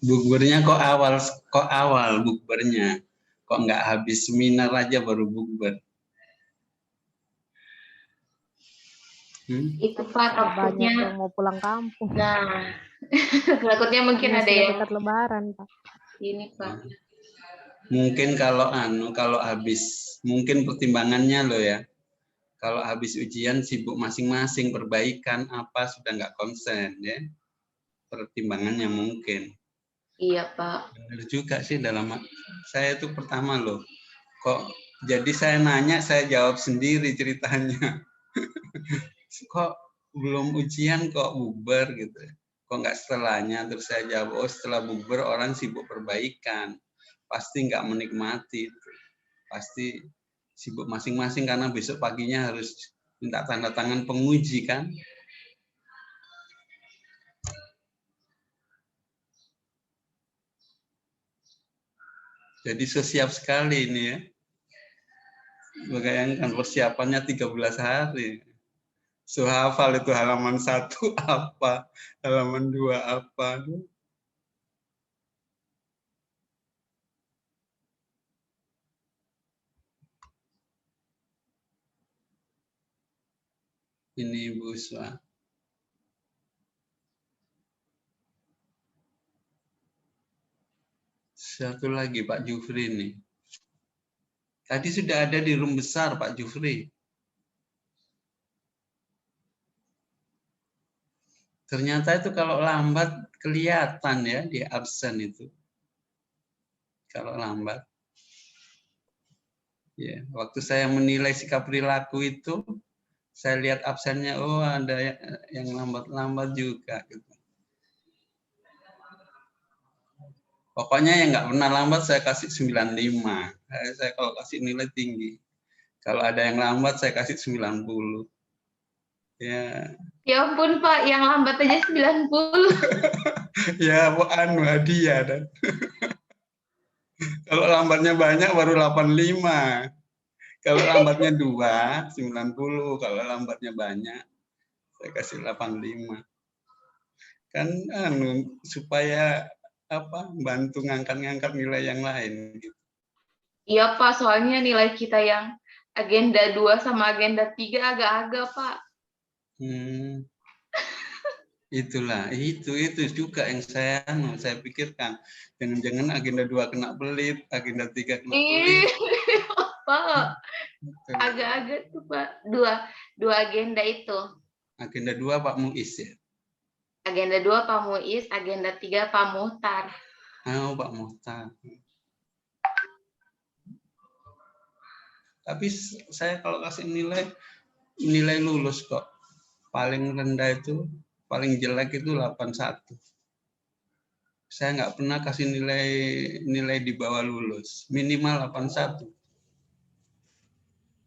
Bukbernya kok awal bukbernya, kok nggak habis seminar aja baru bukber. Itu Pak, takutnya banyak yang mau pulang kampung. Nah, takutnya mungkin Karena ada sudah yang dekat Lebaran, Pak. ini Pak. Mungkin kalau habis, mungkin pertimbangannya loh ya. Kalau habis ujian sibuk masing-masing, perbaikan apa sudah nggak konsen ya. Pertimbangannya mungkin. Iya Pak. Benar juga sih saya itu pertama loh. Kok jadi saya nanya, saya jawab sendiri ceritanya. Kok belum ujian kok bukber gitu. Kok nggak setelahnya, terus saya jawab, oh setelah bukber orang sibuk perbaikan. Pasti nggak menikmati. Pasti sibuk masing-masing karena besok paginya harus minta tanda tangan penguji kan. Jadi siap sekali ini ya. Bayangkan persiapannya 13 hari. Hafal itu halaman 1 apa, halaman 2 apa. Ini Bu Uswa. Satu lagi Pak Jufri nih. Tadi sudah ada di room besar Pak Jufri. Ternyata itu kalau lambat kelihatan ya di absen itu. Kalau lambat. Ya, waktu saya menilai sikap perilaku itu, saya lihat absennya, oh ada yang lambat-lambat juga. Gitu. Pokoknya yang nggak pernah lambat saya kasih 95. Saya kalau kasih nilai tinggi. Kalau ada yang lambat saya kasih 90. Ya. Ya ampun Pak, yang lambat aja 90. Ya, hadiah dan. Kalau lambatnya banyak baru 85. Kalau lambatnya 2, 90. Kalau lambatnya banyak, saya kasih 85. Kan supaya bantu ngangkat-ngangkat nilai yang lain. Gitu. Iya Pak, soalnya nilai kita yang agenda 2 sama agenda 3 agak-agak Pak. Itulah, itu juga yang saya pikirkan. Jangan-jangan agenda 2 kena pelit, agenda 3 kena pelit. Pak, agak-agak tuh Pak. Dua agenda itu. Agenda 2 Pak Muiz ya? Agenda 2 Pak Muiz, agenda 3 Pak Muhtar. Oh, Pak Muhtar. Tapi saya kalau kasih nilai lulus kok. Paling rendah itu, paling jelek itu 81. Saya nggak pernah kasih nilai di bawah lulus, minimal 81.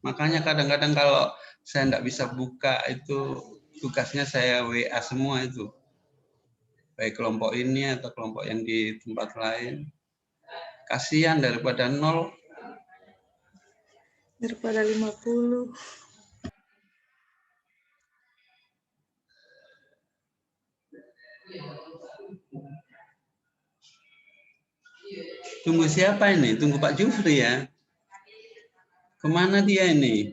Makanya kadang-kadang kalau saya nggak bisa buka itu tugasnya saya WA semua itu. Baik kelompok ini atau kelompok yang di tempat lain. Kasihan daripada 0. Daripada 50. Tunggu siapa ini? Tunggu Pak Jufri ya. Kemana dia ini?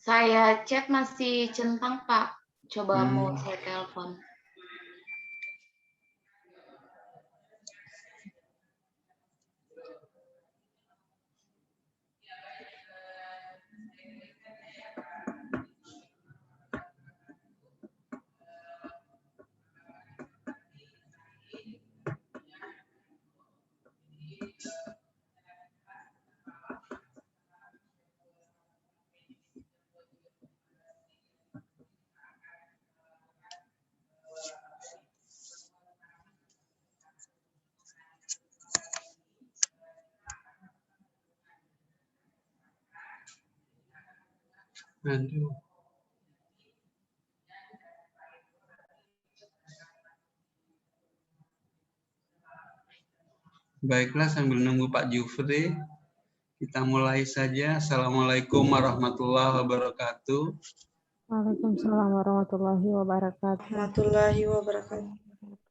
Saya chat masih centang Pak. Coba mau saya telepon. Aduh. Baiklah, sambil nunggu Pak Jufri, kita mulai saja. Assalamualaikum warahmatullahi wabarakatuh. Waalaikumsalam warahmatullahi wabarakatuh. Warahmatullahi wabarakatuh.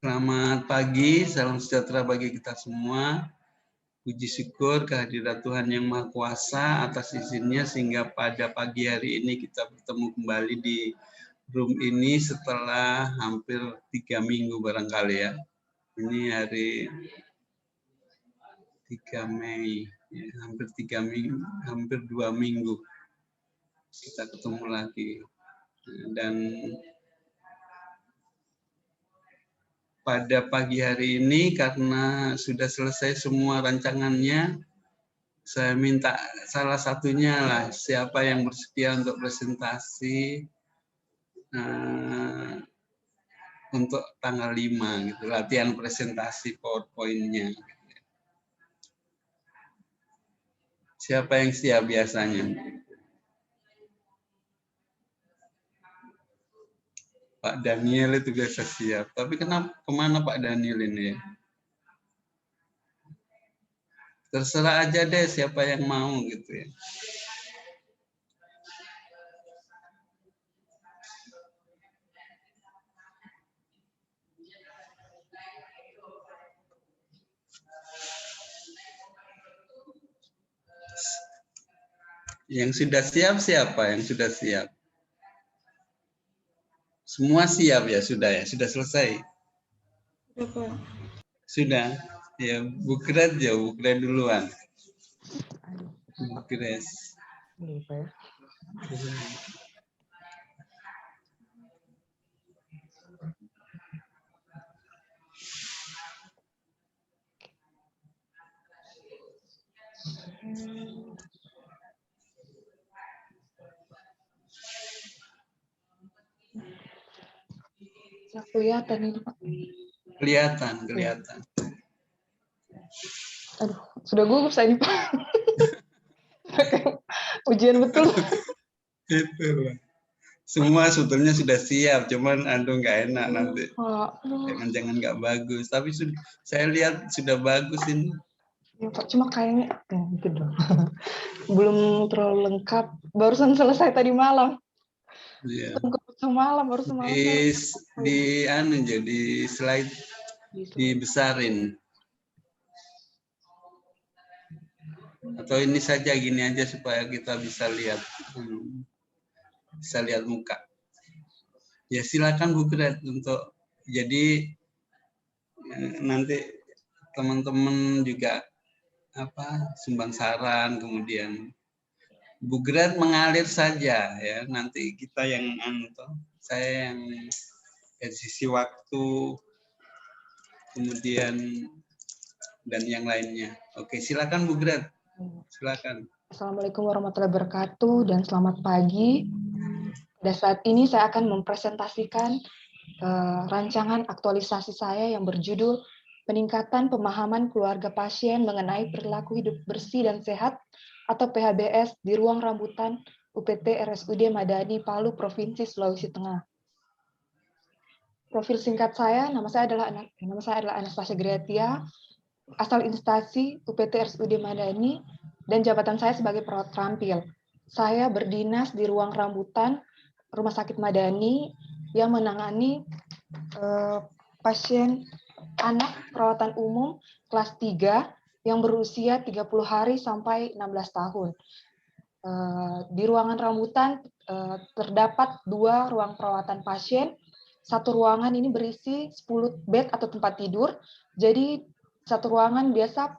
Selamat pagi, salam sejahtera bagi kita semua. Puji syukur kehadirat Tuhan Yang Maha Kuasa atas izinnya sehingga pada pagi hari ini kita bertemu kembali di room ini setelah hampir 3 minggu barangkali ya. Ini hari 3 Mei, ya, hampir 3 minggu, hampir 2 minggu kita ketemu lagi. Dan pada pagi hari ini karena sudah selesai semua rancangannya, saya minta salah satunya lah siapa yang bersedia untuk presentasi untuk tanggal 5 gitu, latihan presentasi PowerPoint-nya. Siapa yang siap biasanya? Pak Daniel itu biasa siap. Tapi kenapa kemana Pak Daniel ini? Terserah aja deh siapa yang mau gitu ya. Yang sudah siap siapa? Yang sudah siap? Semua siap ya sudah selesai. Bapak. Sudah. Ya, Bu Gret duluan. Bu Gres. Kelihatan ini, Pak. Kelihatan. Aduh, sudah gugup saya ini, Pak. Ujian betul. Itu. Semua sebetulnya sudah siap, cuman aduh nggak enak nanti. Jangan nggak bagus. Tapi saya lihat sudah bagus ini. Ya, Pak, cuma kayaknya gitu dong. Belum terlalu lengkap. Barusan selesai tadi malam. Iya. Semalam baru semalam. Di slide dibesarin. Atau ini saja gini aja supaya kita bisa lihat muka. Ya silakan Bu Gret untuk jadi nanti teman-teman juga sumbang saran, kemudian Bu Gret mengalir saja ya, nanti kita yang saya yang dari sisi waktu kemudian dan yang lainnya. Oke, silakan Bu Gret. Silakan. Assalamualaikum warahmatullahi wabarakatuh dan selamat pagi. Pada saat ini saya akan mempresentasikan rancangan aktualisasi saya yang berjudul Peningkatan Pemahaman Keluarga Pasien Mengenai Perilaku Hidup Bersih dan Sehat atau PHBS di Ruang Rambutan UPT RSUD Madani Palu, Provinsi Sulawesi Tengah. Profil singkat saya, nama saya adalah Anastasia Griatia, asal instansi UPT RSUD Madani, dan jabatan saya sebagai perawat terampil. Saya berdinas di Ruang Rambutan Rumah Sakit Madani yang menangani pasien anak perawatan umum kelas 3 yang berusia 30 hari sampai 16 tahun. Di ruangan rambutan terdapat 2 ruang perawatan pasien. Satu ruangan ini berisi 10 bed atau tempat tidur. Jadi satu ruangan biasa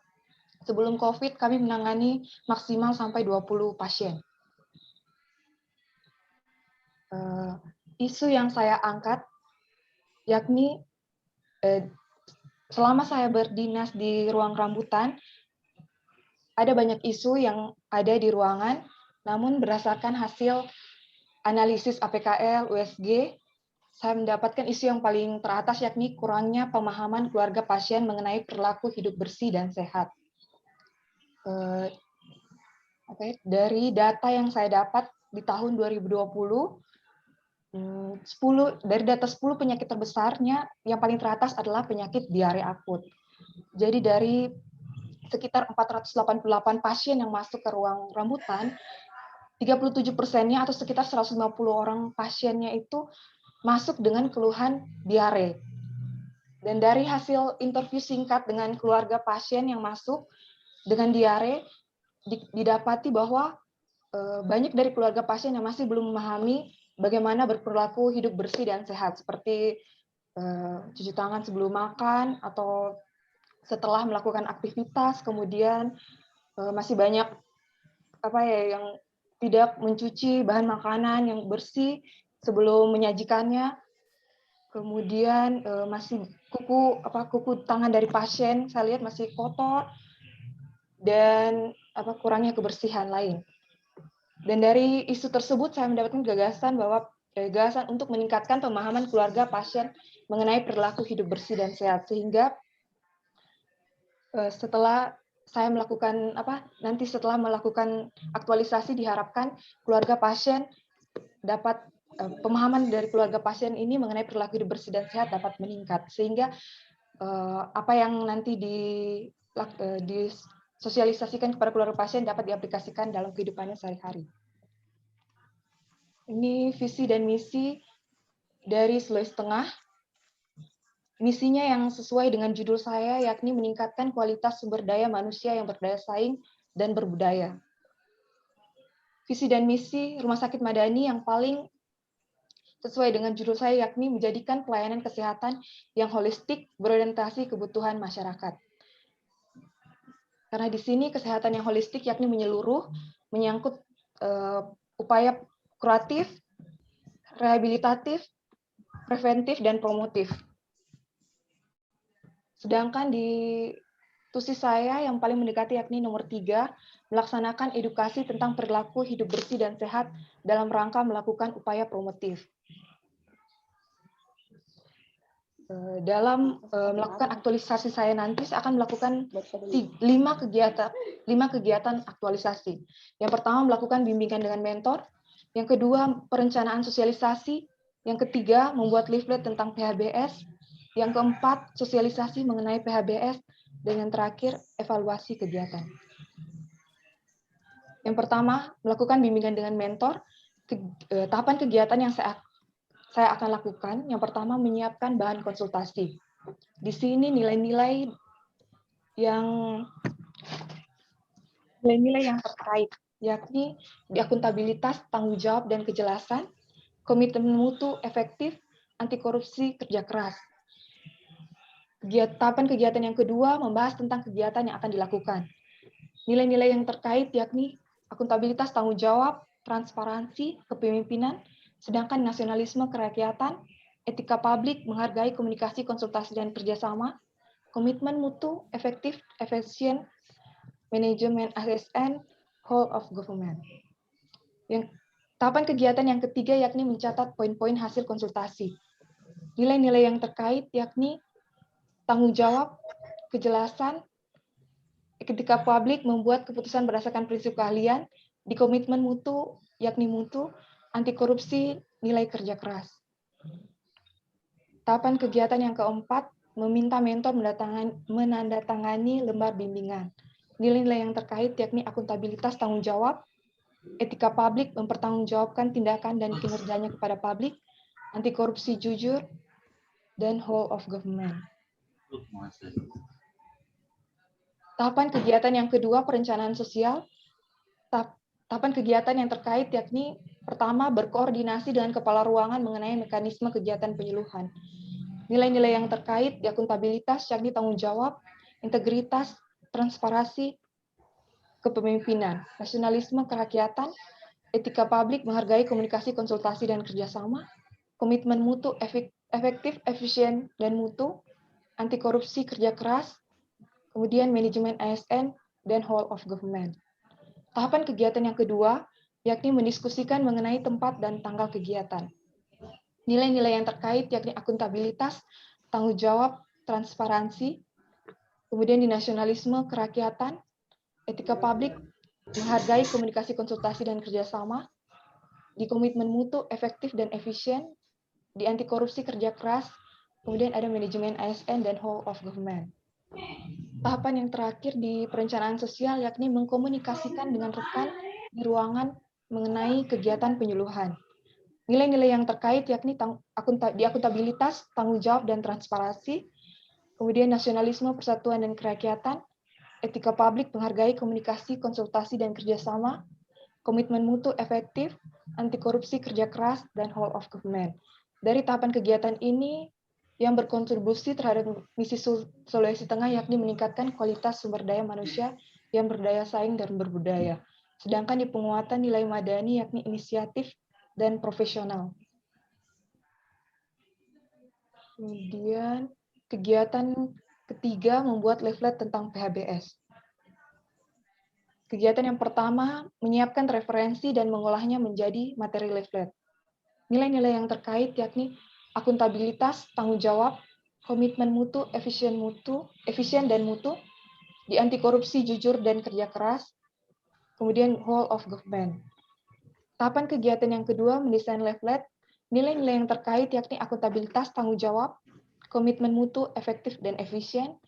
sebelum COVID kami menangani maksimal sampai 20 pasien. Isu yang saya angkat yakni selama saya berdinas di ruang rambutan, ada banyak isu yang ada di ruangan, namun berdasarkan hasil analisis APKL, USG, saya mendapatkan isu yang paling teratas yakni kurangnya pemahaman keluarga pasien mengenai perilaku hidup bersih dan sehat. Dari data yang saya dapat di tahun 2020, 10 dari data 10 penyakit terbesarnya yang paling teratas adalah penyakit diare akut. Jadi dari sekitar 488 pasien yang masuk ke ruang rambutan, 37%-nya atau sekitar 150 orang pasiennya itu masuk dengan keluhan diare. Dan dari hasil interview singkat dengan keluarga pasien yang masuk dengan diare, didapati bahwa banyak dari keluarga pasien yang masih belum memahami bagaimana berperilaku hidup bersih dan sehat, seperti cuci tangan sebelum makan atau setelah melakukan aktivitas, kemudian masih banyak yang tidak mencuci bahan makanan yang bersih sebelum menyajikannya. Kemudian masih kuku tangan dari pasien saya lihat masih kotor dan kurangnya kebersihan lain. Dan dari isu tersebut saya mendapatkan gagasan untuk meningkatkan pemahaman keluarga pasien mengenai perilaku hidup bersih dan sehat, sehingga setelah melakukan aktualisasi diharapkan keluarga pasien dapat pemahaman dari keluarga pasien ini mengenai perilaku hidup bersih dan sehat dapat meningkat, sehingga apa yang nanti disosialisasikan kepada keluarga pasien dapat diaplikasikan dalam kehidupannya sehari-hari. Ini visi dan misi dari Sulawesi Tengah. Misinya yang sesuai dengan judul saya, yakni meningkatkan kualitas sumber daya manusia yang berdaya saing dan berbudaya. Visi dan misi Rumah Sakit Madani yang paling sesuai dengan judul saya, yakni menjadikan pelayanan kesehatan yang holistik berorientasi kebutuhan masyarakat. Karena di sini kesehatan yang holistik yakni menyeluruh, menyangkut upaya kuratif, rehabilitatif, preventif, dan promotif. Sedangkan di tusis saya yang paling mendekati yakni nomor 3, melaksanakan edukasi tentang perilaku hidup bersih dan sehat dalam rangka melakukan upaya promotif. Dalam melakukan aktualisasi saya nanti, saya akan melakukan 5 kegiatan aktualisasi. Yang pertama, melakukan bimbingan dengan mentor. Yang kedua, perencanaan sosialisasi. Yang ketiga, membuat leaflet tentang PHBS. Yang keempat, sosialisasi mengenai PHBS. Dan yang terakhir, evaluasi kegiatan. Yang pertama, melakukan bimbingan dengan mentor. Tahapan kegiatan yang saya akan lakukan, yang pertama menyiapkan bahan konsultasi. Di sini nilai-nilai yang terkait, yakni di akuntabilitas, tanggung jawab, dan kejelasan, komitmen mutu efektif, anti korupsi, kerja keras. Tahapan kegiatan yang kedua membahas tentang kegiatan yang akan dilakukan. Nilai-nilai yang terkait yakni akuntabilitas, tanggung jawab, transparansi, kepemimpinan, sedangkan nasionalisme, kerakyatan, etika publik, menghargai komunikasi, konsultasi, dan kerjasama, komitmen mutu, efektif, efisien, manajemen ASN, whole of government. Tahapan kegiatan yang ketiga yakni mencatat poin-poin hasil konsultasi. Nilai-nilai yang terkait yakni tanggung jawab, kejelasan, etika publik, membuat keputusan berdasarkan prinsip keahlian, di komitmen mutu, yakni mutu, anti korupsi, nilai kerja keras. Tahapan kegiatan yang keempat, meminta mentor menandatangani lembar bimbingan. Nilai-nilai yang terkait yakni akuntabilitas, tanggung jawab, etika publik, mempertanggungjawabkan tindakan dan kinerjanya kepada publik, anti korupsi jujur, dan whole of government. Tahapan kegiatan yang kedua, perencanaan sosial. Tahapan kegiatan yang terkait yakni pertama, berkoordinasi dengan kepala ruangan mengenai mekanisme kegiatan penyuluhan. Nilai-nilai yang terkait di akuntabilitas yakni tanggung jawab, integritas, transparansi, kepemimpinan, nasionalisme, kerakyatan, etika publik, menghargai komunikasi, konsultasi, dan kerjasama, komitmen mutu, efektif, efisien, dan mutu, anti korupsi, kerja keras, kemudian manajemen ASN, dan whole of government. Tahapan kegiatan yang kedua, yakni mendiskusikan mengenai tempat dan tanggal kegiatan. Nilai-nilai yang terkait yakni akuntabilitas, tanggung jawab, transparansi, kemudian di nasionalisme, kerakyatan, etika publik, menghargai komunikasi, konsultasi, dan kerjasama, di komitmen mutu efektif dan efisien, di anti korupsi kerja keras, kemudian ada manajemen ASN dan whole of government. Tahapan yang terakhir di perencanaan sosial yakni mengkomunikasikan dengan rekan di ruangan mengenai kegiatan penyuluhan. Nilai-nilai yang terkait yakni di akuntabilitas, tanggung jawab dan transparansi, kemudian nasionalisme, persatuan dan kerakyatan, etika publik, menghargai komunikasi, konsultasi dan kerjasama, komitmen mutu efektif, anti korupsi, kerja keras, dan whole of government. Dari tahapan kegiatan ini yang berkontribusi terhadap misi Sulawesi Tengah yakni meningkatkan kualitas sumber daya manusia yang berdaya saing dan berbudaya. Sedangkan di penguatan nilai madani yakni inisiatif dan profesional. Kemudian kegiatan ketiga membuat leaflet tentang PHBS. Kegiatan yang pertama menyiapkan referensi dan mengolahnya menjadi materi leaflet. Nilai-nilai yang terkait yakni akuntabilitas, tanggung jawab, komitmen mutu, efisien dan mutu, di anti korupsi, jujur dan kerja keras, kemudian whole of government. Tahapan kegiatan yang kedua mendesain leaflet, nilai-nilai yang terkait yakni akuntabilitas, tanggung jawab, komitmen mutu, efektif dan efisien,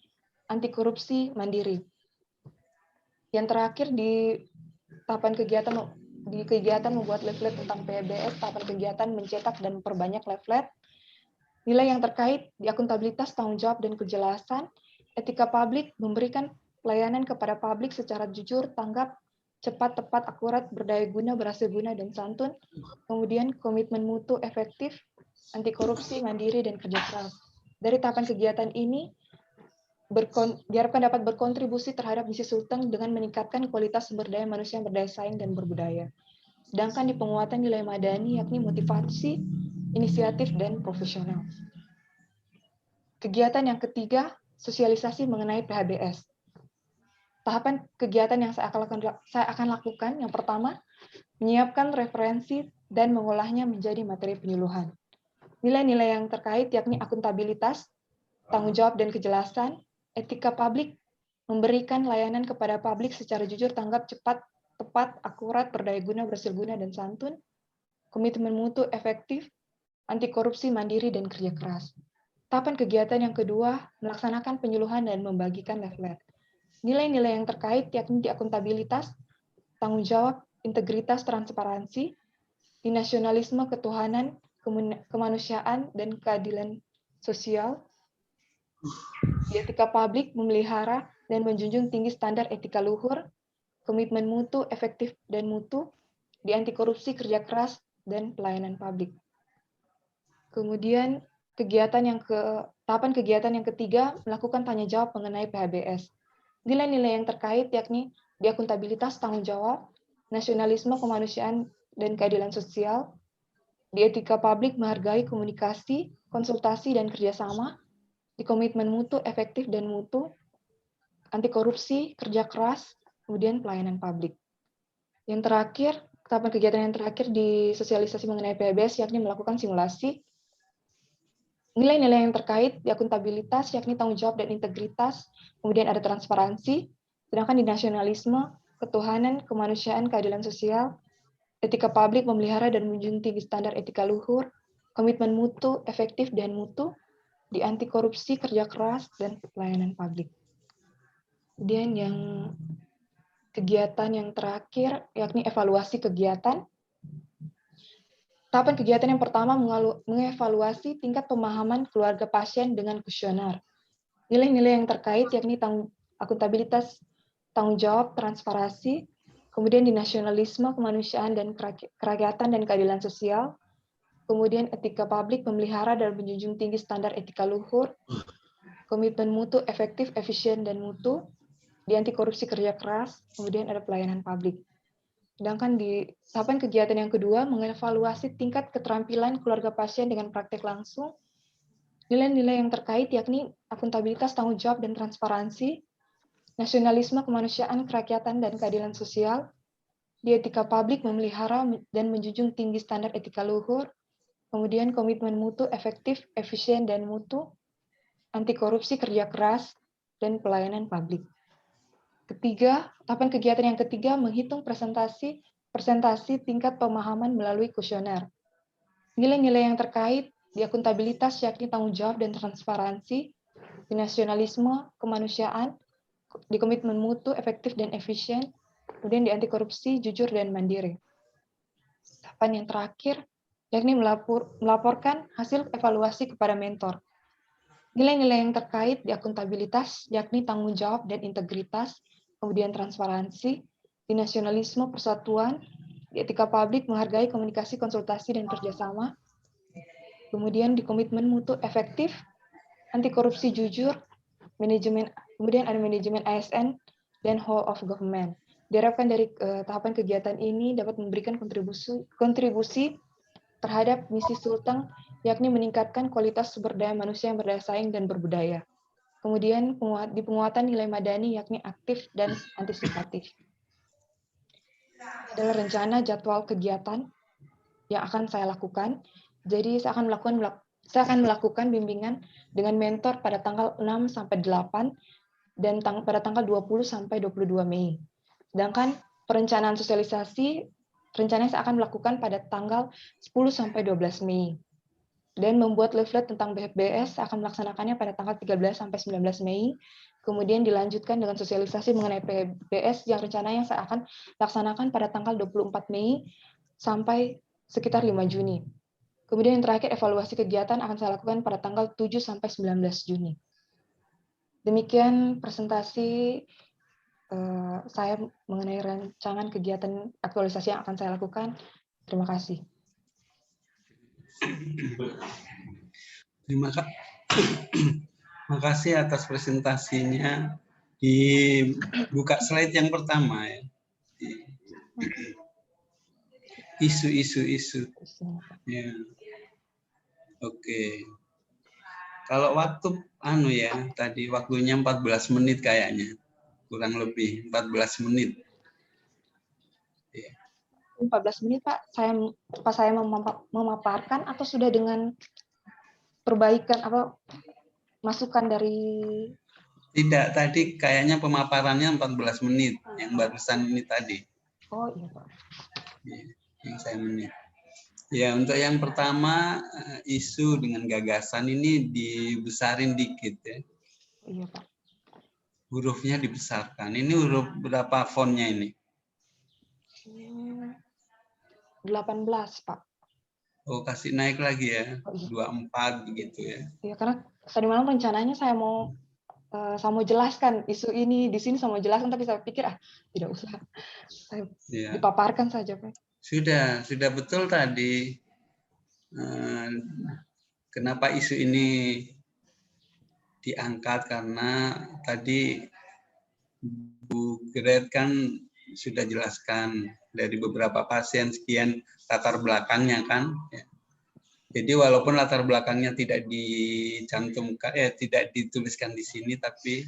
anti korupsi, mandiri. Yang terakhir di tahapan kegiatan membuat leaflet tentang PHBS, tahapan kegiatan mencetak dan memperbanyak leaflet. Nilai yang terkait di akuntabilitas, tanggung jawab dan kejelasan, etika publik, memberikan pelayanan kepada publik secara jujur, tanggap, cepat, tepat, akurat, berdaya guna, berhasil guna dan santun. Kemudian komitmen mutu efektif, anti korupsi, mandiri dan kerja keras. Dari tahapan kegiatan ini diharapkan dapat berkontribusi terhadap misi Sulteng dengan meningkatkan kualitas sumber daya manusia yang berdaya saing dan berbudaya. Sedangkan di penguatan nilai madani yakni motivasi, inisiatif, dan profesional. Kegiatan yang ketiga, sosialisasi mengenai PHBS. Tahapan kegiatan yang saya akan lakukan, yang pertama, menyiapkan referensi dan mengolahnya menjadi materi penyuluhan. Nilai-nilai yang terkait yakni akuntabilitas, tanggung jawab dan kejelasan, etika publik, memberikan layanan kepada publik secara jujur, tanggap, cepat, tepat, akurat, berdaya guna, berhasil guna, dan santun, komitmen mutu efektif, anti korupsi, mandiri, dan kerja keras. Tahapan kegiatan yang kedua, melaksanakan penyuluhan dan membagikan leaflet. Nilai-nilai yang terkait yakni di akuntabilitas, tanggung jawab, integritas, transparansi, di nasionalisme, ketuhanan, kemanusiaan, dan keadilan sosial, di etika publik, memelihara dan menjunjung tinggi standar etika luhur, komitmen mutu, efektif dan mutu, di anti korupsi, kerja keras, dan pelayanan publik. Kemudian tahapan kegiatan yang ketiga, melakukan tanya jawab mengenai PHBS. Nilai-nilai yang terkait yakni di akuntabilitas, tanggung jawab, nasionalisme, kemanusiaan, dan keadilan sosial, di etika publik, menghargai komunikasi, konsultasi, dan kerjasama, di komitmen mutu, efektif dan mutu, anti korupsi, kerja keras, kemudian pelayanan publik. Yang terakhir, tahapan kegiatan yang terakhir di sosialisasi mengenai PHBS yakni melakukan simulasi. Nilai-nilai yang terkait di akuntabilitas yakni tanggung jawab dan integritas, kemudian ada transparansi, sedangkan di nasionalisme, ketuhanan, kemanusiaan, keadilan sosial, etika publik, memelihara dan menjunjung tinggi standar etika luhur, komitmen mutu, efektif dan mutu, di anti korupsi, kerja keras, dan pelayanan publik. Kemudian yang kegiatan yang terakhir yakni evaluasi kegiatan. Tahapan kegiatan yang pertama mengevaluasi tingkat pemahaman keluarga pasien dengan kuesioner. Nilai-nilai yang terkait yakni akuntabilitas, tanggung jawab, transparansi, kemudian di nasionalisme, kemanusiaan, dan kerakyatan dan keadilan sosial, kemudian etika publik, memelihara dan menjunjung tinggi standar etika luhur, komitmen mutu, efektif, efisien, dan mutu, di anti korupsi, kerja keras, kemudian ada pelayanan publik. Sedangkan di tahapan kegiatan yang kedua, mengevaluasi tingkat keterampilan keluarga pasien dengan praktek langsung, nilai-nilai yang terkait yakni akuntabilitas, tanggung jawab, dan transparansi, nasionalisme, kemanusiaan, kerakyatan, dan keadilan sosial, di etika publik, memelihara dan menjunjung tinggi standar etika luhur, kemudian komitmen mutu, efektif, efisien, dan mutu, anti korupsi, kerja keras, dan pelayanan publik. Ketiga, tahapan kegiatan yang ketiga menghitung presentasi presentasi tingkat pemahaman melalui kuesioner. Nilai-nilai yang terkait di akuntabilitas yakni tanggung jawab dan transparansi, di nasionalisme, kemanusiaan, di komitmen mutu, efektif dan efisien, kemudian di anti korupsi, jujur dan mandiri. Tahapan yang terakhir yakni melaporkan hasil evaluasi kepada mentor. Nilai-nilai yang terkait di akuntabilitas yakni tanggung jawab dan integritas, kemudian transparansi, di nasionalisme, persatuan, di etika publik, menghargai komunikasi, konsultasi, dan kerjasama, kemudian di komitmen mutu efektif, anti korupsi jujur, manajemen, kemudian ada manajemen ASN, dan whole of government. Diharapkan dari tahapan kegiatan ini dapat memberikan kontribusi terhadap misi Sulteng, yakni meningkatkan kualitas sumber daya manusia yang berdaya saing dan berbudaya. Kemudian di penguatan nilai madani yakni aktif dan antisipatif. Ini adalah rencana jadwal kegiatan yang akan saya lakukan. Jadi saya akan melakukan bimbingan dengan mentor pada tanggal 6 sampai 8 dan pada tanggal 20 sampai 22 Mei. Sedangkan perencanaan sosialisasi rencananya saya akan melakukan pada tanggal 10 sampai 12 Mei. Dan membuat leaflet tentang BFBS saya akan melaksanakannya pada tanggal 13 sampai 19 Mei. Kemudian dilanjutkan dengan sosialisasi mengenai PBS yang rencananya saya akan laksanakan pada tanggal 24 Mei sampai sekitar 5 Juni. Kemudian yang terakhir, evaluasi kegiatan akan saya lakukan pada tanggal 7 sampai 19 Juni. Demikian presentasi saya mengenai rancangan kegiatan aktualisasi yang akan saya lakukan. Terima kasih. Terima kasih atas presentasinya. Dibuka slide yang pertama ya. Isu. Ya. Oke. Kalau waktu tadi waktunya 14 menit kayaknya. Kurang lebih 14 menit. Ya. 14 menit Pak, saya memaparkan atau sudah dengan perbaikan masukan dari. Tidak, tadi kayaknya pemaparannya 14 menit yang barusan ini tadi. Oh iya Pak. Ya, yang saya menit. Ya, untuk yang pertama isu dengan gagasan ini dibesarin dikit ya. Iya Pak. Hurufnya dibesarkan. Ini huruf berapa fontnya ini? 18 Pak. Oh, kasih naik lagi ya. Oh, iya. 24 begitu ya. Iya, karena tadi malam rencananya saya mau jelaskan isu ini di sini, saya mau jelaskan, tapi saya pikir tidak usah. Saya dipaparkan saja Pak. Sudah betul tadi. Kenapa isu ini diangkat, karena tadi Bu Gret kan sudah jelaskan dari beberapa pasien sekian latar belakangnya kan. Jadi walaupun latar belakangnya tidak dicantumkan, tidak dituliskan di sini, tapi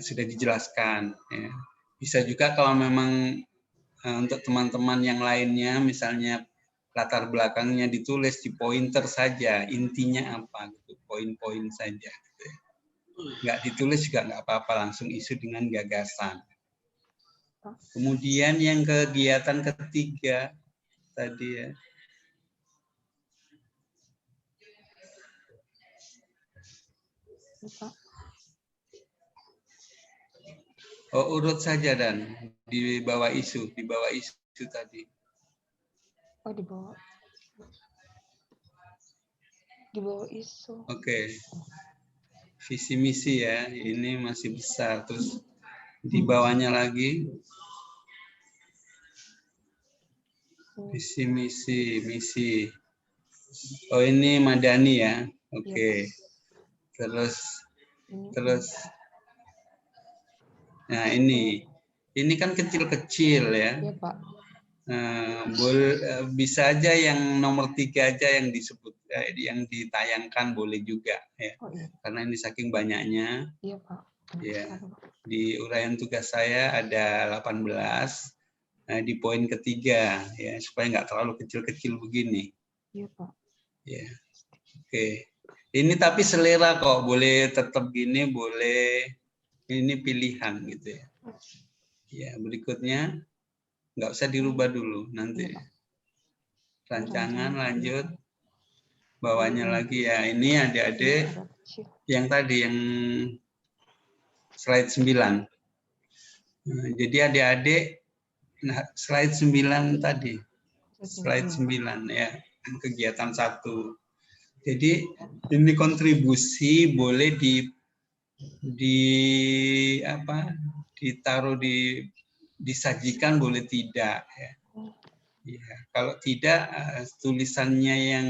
sudah dijelaskan. Ya. Bisa juga kalau memang untuk teman-teman yang lainnya, misalnya latar belakangnya ditulis di pointer saja, intinya apa, gitu, poin-poin saja. Gitu ya. Nggak ditulis juga nggak apa-apa, langsung isu dengan gagasan. Kemudian yang kegiatan ketiga tadi ya. Oh, urut saja dan di bawah isu tadi. Oh, di bawah isu. Oke. Visi misi ya, ini masih besar. Terus di bawahnya lagi visi misi. Oh, ini madani ya. Oke. Terus nah ini kan kecil-kecil ya. Iya Pak. Bisa aja yang nomor 3 aja yang disebut, yang ditayangkan boleh juga ya. Oh, iya. Karena ini saking banyaknya. Iya Pak. Ya. Di uraian tugas saya ada 18. Nah, di poin ketiga ya, supaya nggak terlalu kecil-kecil begini. Iya Pak. Ya. Oke. Ini tapi selera kok, boleh tetap gini, boleh ini pilihan gitu ya. Ya, berikutnya nggak usah dirubah dulu nanti. Iya, Pak. Rancangan Rancangan. lanjut, bawahnya lagi ya. Ini adik-adik Agak kecil. yang tadi yang slide 9. Nah, jadi adik-adik, nah, slide 9 tadi. Slide 9 ya, kegiatan 1. Jadi ini kontribusi boleh ditaruh disajikan, boleh tidak ya. Ya, kalau tidak tulisannya yang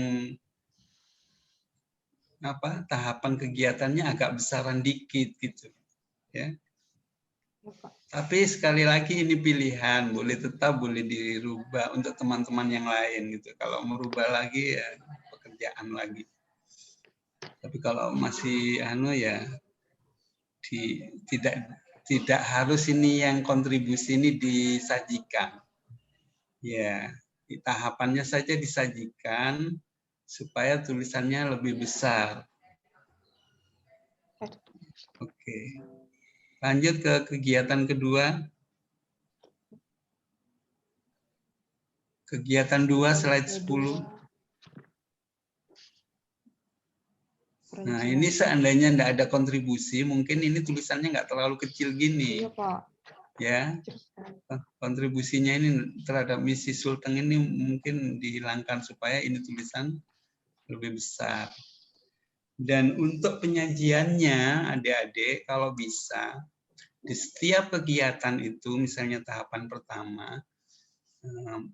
tahapan kegiatannya agak besaran dikit gitu ya. Tapi sekali lagi ini pilihan, boleh tetap, boleh dirubah untuk teman-teman yang lain gitu. Kalau merubah lagi ya pekerjaan lagi. Tapi kalau masih ya tidak harus ini yang kontribusi ini disajikan. Ya, di tahapannya saja disajikan supaya tulisannya lebih besar. Oke. Lanjut ke kegiatan kedua. Kegiatan 2 slide 10. Nah, ini seandainya tidak ada kontribusi, mungkin ini tulisannya nggak terlalu kecil gini. Iya, Pak. Ya, kontribusinya ini terhadap misi Sulteng ini mungkin dihilangkan supaya ini tulisan lebih besar. Dan untuk penyajiannya, adik-adik, kalau bisa, di setiap kegiatan itu, misalnya tahapan pertama,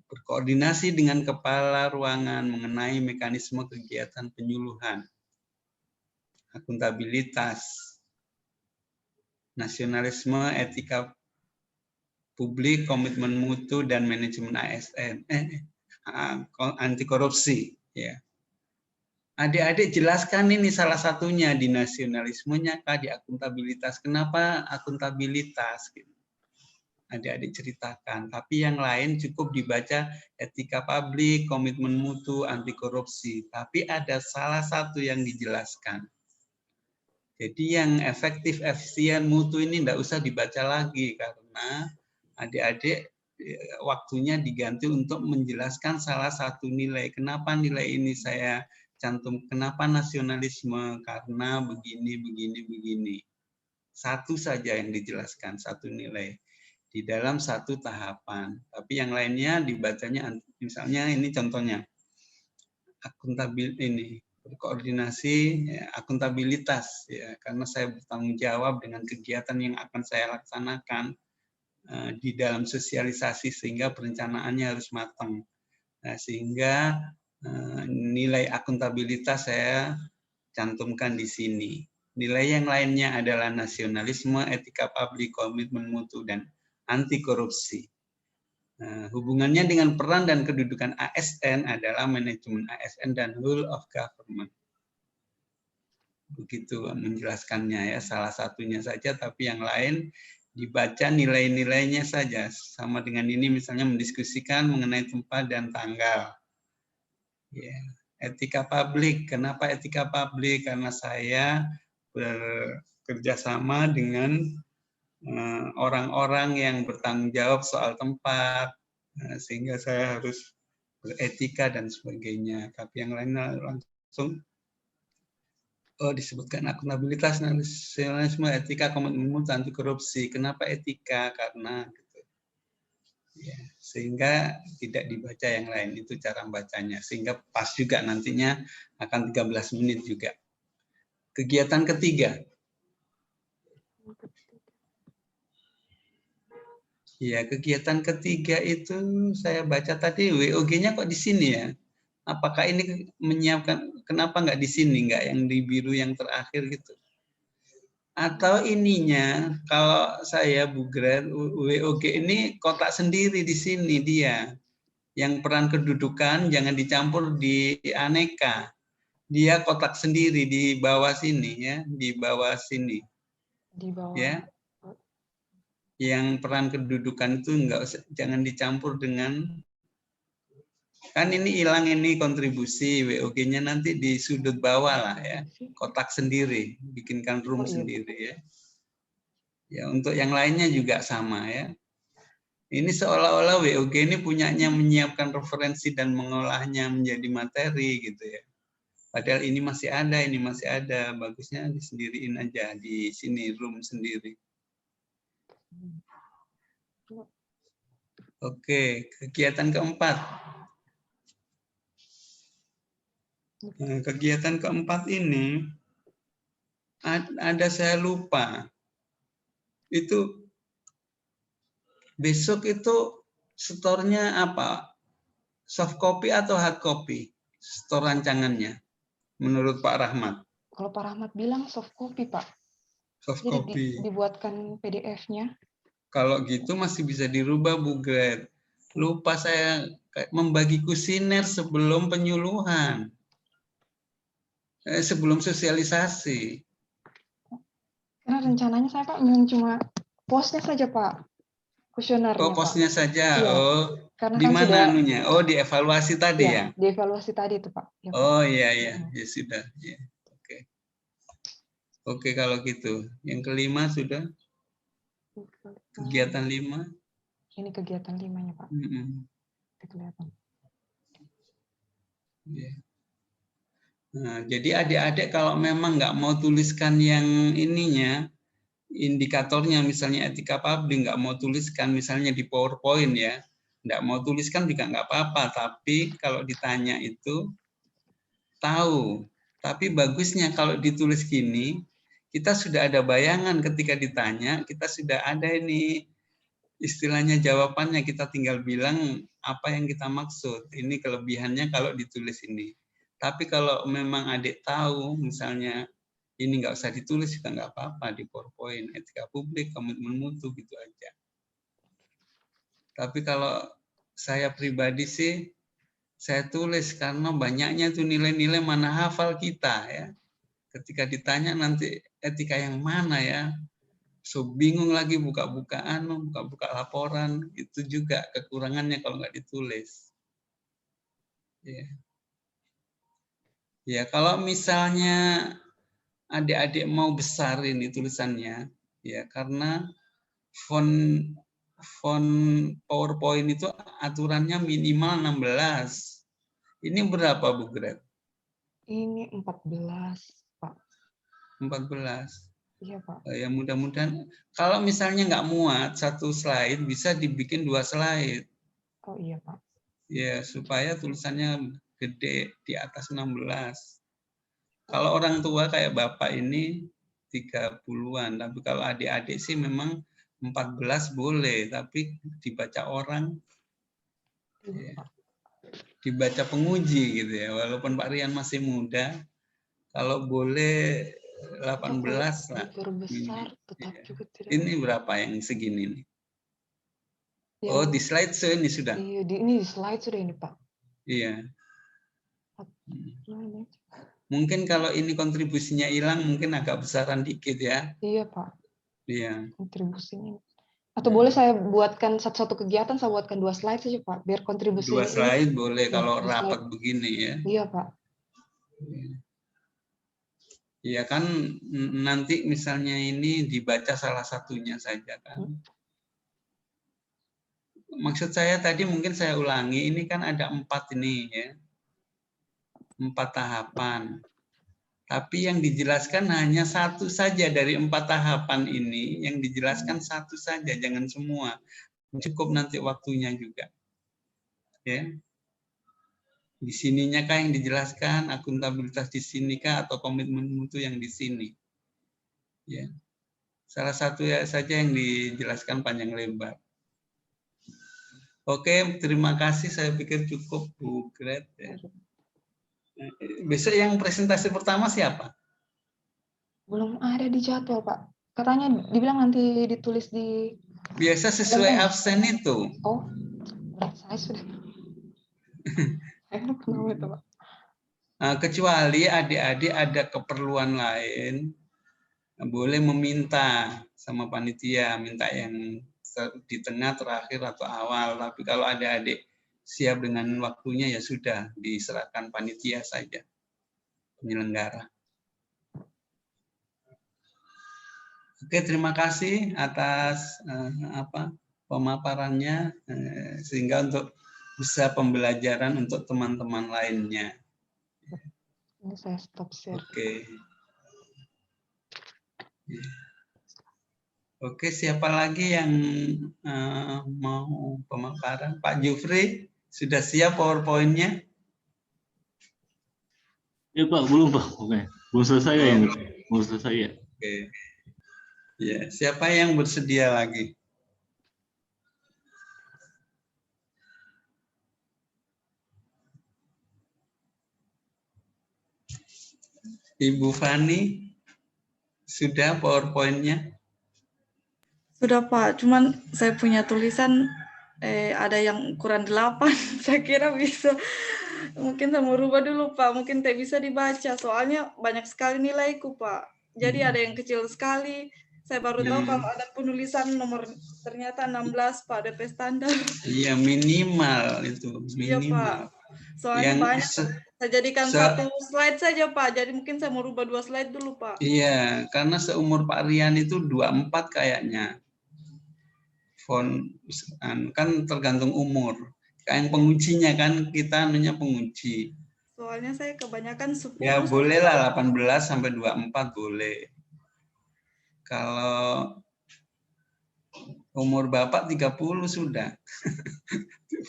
berkoordinasi dengan kepala ruangan mengenai mekanisme kegiatan penyuluhan, akuntabilitas, nasionalisme, etika publik, komitmen mutu, dan manajemen ASN, anti korupsi. Ya. Adik-adik jelaskan ini salah satunya di nasionalismenya kah, di akuntabilitas. Kenapa akuntabilitas? Adik-adik ceritakan. Tapi yang lain cukup dibaca etika publik, komitmen mutu, anti korupsi. Tapi ada salah satu yang dijelaskan. Jadi yang efektif, efisien, mutu ini tidak usah dibaca lagi karena adik-adik waktunya diganti untuk menjelaskan salah satu nilai. Kenapa nilai ini saya cantum, kenapa nasionalisme? Karena begini, begini, begini. Satu saja yang dijelaskan, satu nilai di dalam satu tahapan. Tapi yang lainnya dibacanya, misalnya ini contohnya, akuntabil ini berkoordinasi, ya, akuntabilitas, ya, karena saya bertanggung jawab dengan kegiatan yang akan saya laksanakan di dalam sosialisasi sehingga perencanaannya harus matang. Nah, sehingga nilai akuntabilitas saya cantumkan di sini. Nilai yang lainnya adalah nasionalisme, etika publik, komitmen mutu, dan anti korupsi. Hubungannya dengan peran dan kedudukan ASN adalah manajemen ASN dan whole of government. Begitu menjelaskannya ya, salah satunya saja, tapi yang lain dibaca nilai-nilainya saja. Sama dengan ini misalnya mendiskusikan mengenai tempat dan tanggal. Ya. Etika publik, kenapa etika publik? Karena saya bekerja sama dengan orang-orang yang bertanggung jawab soal tempat, sehingga saya harus beretika dan sebagainya. Tapi yang lain langsung disebutkan akuntabilitas, nasionalisme, etika, komitmen mutu, anti korupsi. Kenapa etika? Karena gitu. Ya, sehingga tidak dibaca yang lain, itu cara bacanya. Sehingga pas juga nantinya akan 13 menit juga. Kegiatan ketiga. Ya, kegiatan ketiga itu saya baca tadi WOG-nya kok di sini ya. Apakah ini menyiapkan, kenapa nggak di sini, nggak yang di biru yang terakhir gitu? Atau ininya, kalau saya Bu Gret, WOG ini kotak sendiri di sini dia. Yang peran kedudukan jangan dicampur di aneka. Dia kotak sendiri di bawah sini ya, di bawah sini. Di bawah. Ya. Yang peran kedudukan itu jangan dicampur dengan, kan ini hilang ini kontribusi, WOG-nya nanti di sudut bawah lah ya, kotak sendiri, bikinkan room sendiri ya. Ya, untuk yang lainnya juga sama ya. Ini seolah-olah WOG ini punyanya menyiapkan referensi dan mengolahnya menjadi materi gitu ya. Padahal ini masih ada. Bagusnya disendiriin aja di sini room sendiri. Oke, kegiatan keempat. Nah, kegiatan keempat ini ada saya lupa. Itu besok itu store-nya apa? Soft copy atau hard copy? Store rancangannya menurut Pak Rahmat. Kalau Pak Rahmat bilang soft copy, Pak. Soft Jadi copy. dibuatkan PDF-nya. Kalau gitu masih bisa dirubah, Bu Gret. Lupa saya membagi kuesioner sebelum penyuluhan. Sebelum sosialisasi. Karena rencananya saya, Pak, memang cuma posnya saja, Pak. Kuesionernya, Oh, Pak. posnya saja. Iya. Oh, Karena di kan mana sudah anunya? Oh, di evaluasi tadi ya? dievaluasi tadi itu, Pak. Ya, Pak. Oh, iya, ya sudah. Ya. Oke. Oke, kalau gitu. Yang kelima sudah? Kegiatan 5? Ini kegiatan 5-nya, Pak. Kelihatan. Ya. Nah, jadi adik-adik kalau memang nggak mau tuliskan yang ininya, indikatornya misalnya etika publik, nggak mau tuliskan misalnya di PowerPoint ya, nggak mau tuliskan juga nggak apa-apa, tapi kalau ditanya itu tahu. Tapi bagusnya kalau ditulis gini, kita sudah ada bayangan ketika ditanya, kita sudah ada ini istilahnya jawabannya, kita tinggal bilang apa yang kita maksud. Ini kelebihannya kalau ditulis ini. Tapi kalau memang adik tahu, misalnya ini nggak usah ditulis juga nggak apa-apa di PowerPoint, etika publik, komitmen mutu gitu aja. Tapi kalau saya pribadi sih, saya tulis karena banyaknya tuh nilai-nilai mana hafal kita ya. Ketika ditanya nanti etika yang mana ya, so bingung lagi buka-buka laporan, itu juga kekurangannya kalau nggak ditulis. Ya. Ya, kalau misalnya adik-adik mau besar ini tulisannya, ya karena font PowerPoint itu aturannya minimal 16. Ini berapa, Bu Gret? Ini 14, Pak. 14. Iya, Pak. Ya mudah-mudahan kalau misalnya nggak muat satu slide bisa dibikin 2 slide. Oh iya, Pak. Ya, supaya tulisannya gede di atas 16. Kalau orang tua kayak Bapak ini 30-an, tapi kalau adik-adik sih memang 14 boleh, tapi dibaca orang, ya, dibaca penguji gitu ya. Walaupun Pak Rian masih muda, kalau boleh 18 lah. Berbesar tetap Ya. juga tidak. Ini berapa yang segini nih? Yang, Oh, di slide ini sudah. Iya, ini di slide sudah ini, Pak. Iya. Mungkin kalau ini kontribusinya hilang, mungkin agak besaran dikit ya. Iya, Pak. Iya. Kontribusinya. Atau boleh saya buatkan satu kegiatan, saya buatkan 2 slide saja, Pak. Biar kontribusi 2 slide ini, boleh kalau ya, rapat slide. begini ya. Iya, Pak. Iya kan nanti misalnya ini dibaca salah satunya saja kan. Maksud saya tadi mungkin saya ulangi, ini kan ada 4 ini ya. 4 tahapan. Tapi yang dijelaskan hanya satu saja dari 4 tahapan ini, yang dijelaskan satu saja, jangan semua. Cukup nanti waktunya juga. Ya. Di sininya kah yang dijelaskan, akuntabilitas di sini kah, atau komitmen mutu yang di sini. Ya. Salah satu ya saja yang dijelaskan panjang lebar. Oke, terima kasih. Saya pikir cukup, Bu Gret. Ya. Besok yang presentasi pertama siapa? Belum ada di jadwal, Pak. Katanya dibilang nanti ditulis di... Biasa sesuai absen itu. Oh, saya sudah. Saya kenal itu, Pak. Kecuali adik-adik ada keperluan lain, boleh meminta sama panitia, minta yang di tengah, terakhir, atau awal. Tapi kalau adik-adik siap dengan waktunya, ya sudah, diserahkan panitia saja, penyelenggara. Oke, terima kasih atas pemaparannya sehingga untuk bisa pembelajaran untuk teman-teman lainnya. Ini saya stop share. Oke. Oke, siapa lagi yang mau pemaparan? Pak Jufri, sudah siap PowerPoint-nya? Ya Pak, belum Pak. Oke. Belum selesai ya ini. Belum selesai ya. Oke. Ya, siapa yang bersedia lagi? Ibu Fani, sudah PowerPoint-nya? Sudah Pak, cuman saya punya tulisan ada yang ukuran 8. Saya kira bisa. Mungkin saya mau rubah dulu Pak, mungkin tidak bisa dibaca. Soalnya banyak sekali nilaiku Pak. Jadi ada yang kecil sekali. Saya baru tahu kalau ada penulisan nomor ternyata 16 Pak, DP standar. Iya, minimal itu. Iya Pak. Minimal. Soalnya Yang banyak. Saya jadikan satu slide saja Pak. Jadi mungkin saya mau rubah 2 slide dulu Pak. Iya, karena seumur Pak Rian itu 24 kayaknya. Font kan tergantung umur. Yang pengujinya kan kita anunya penguji. Soalnya saya kebanyakan 10. Ya bolehlah 18 sampai 24 boleh. Kalau umur Bapak 30 sudah.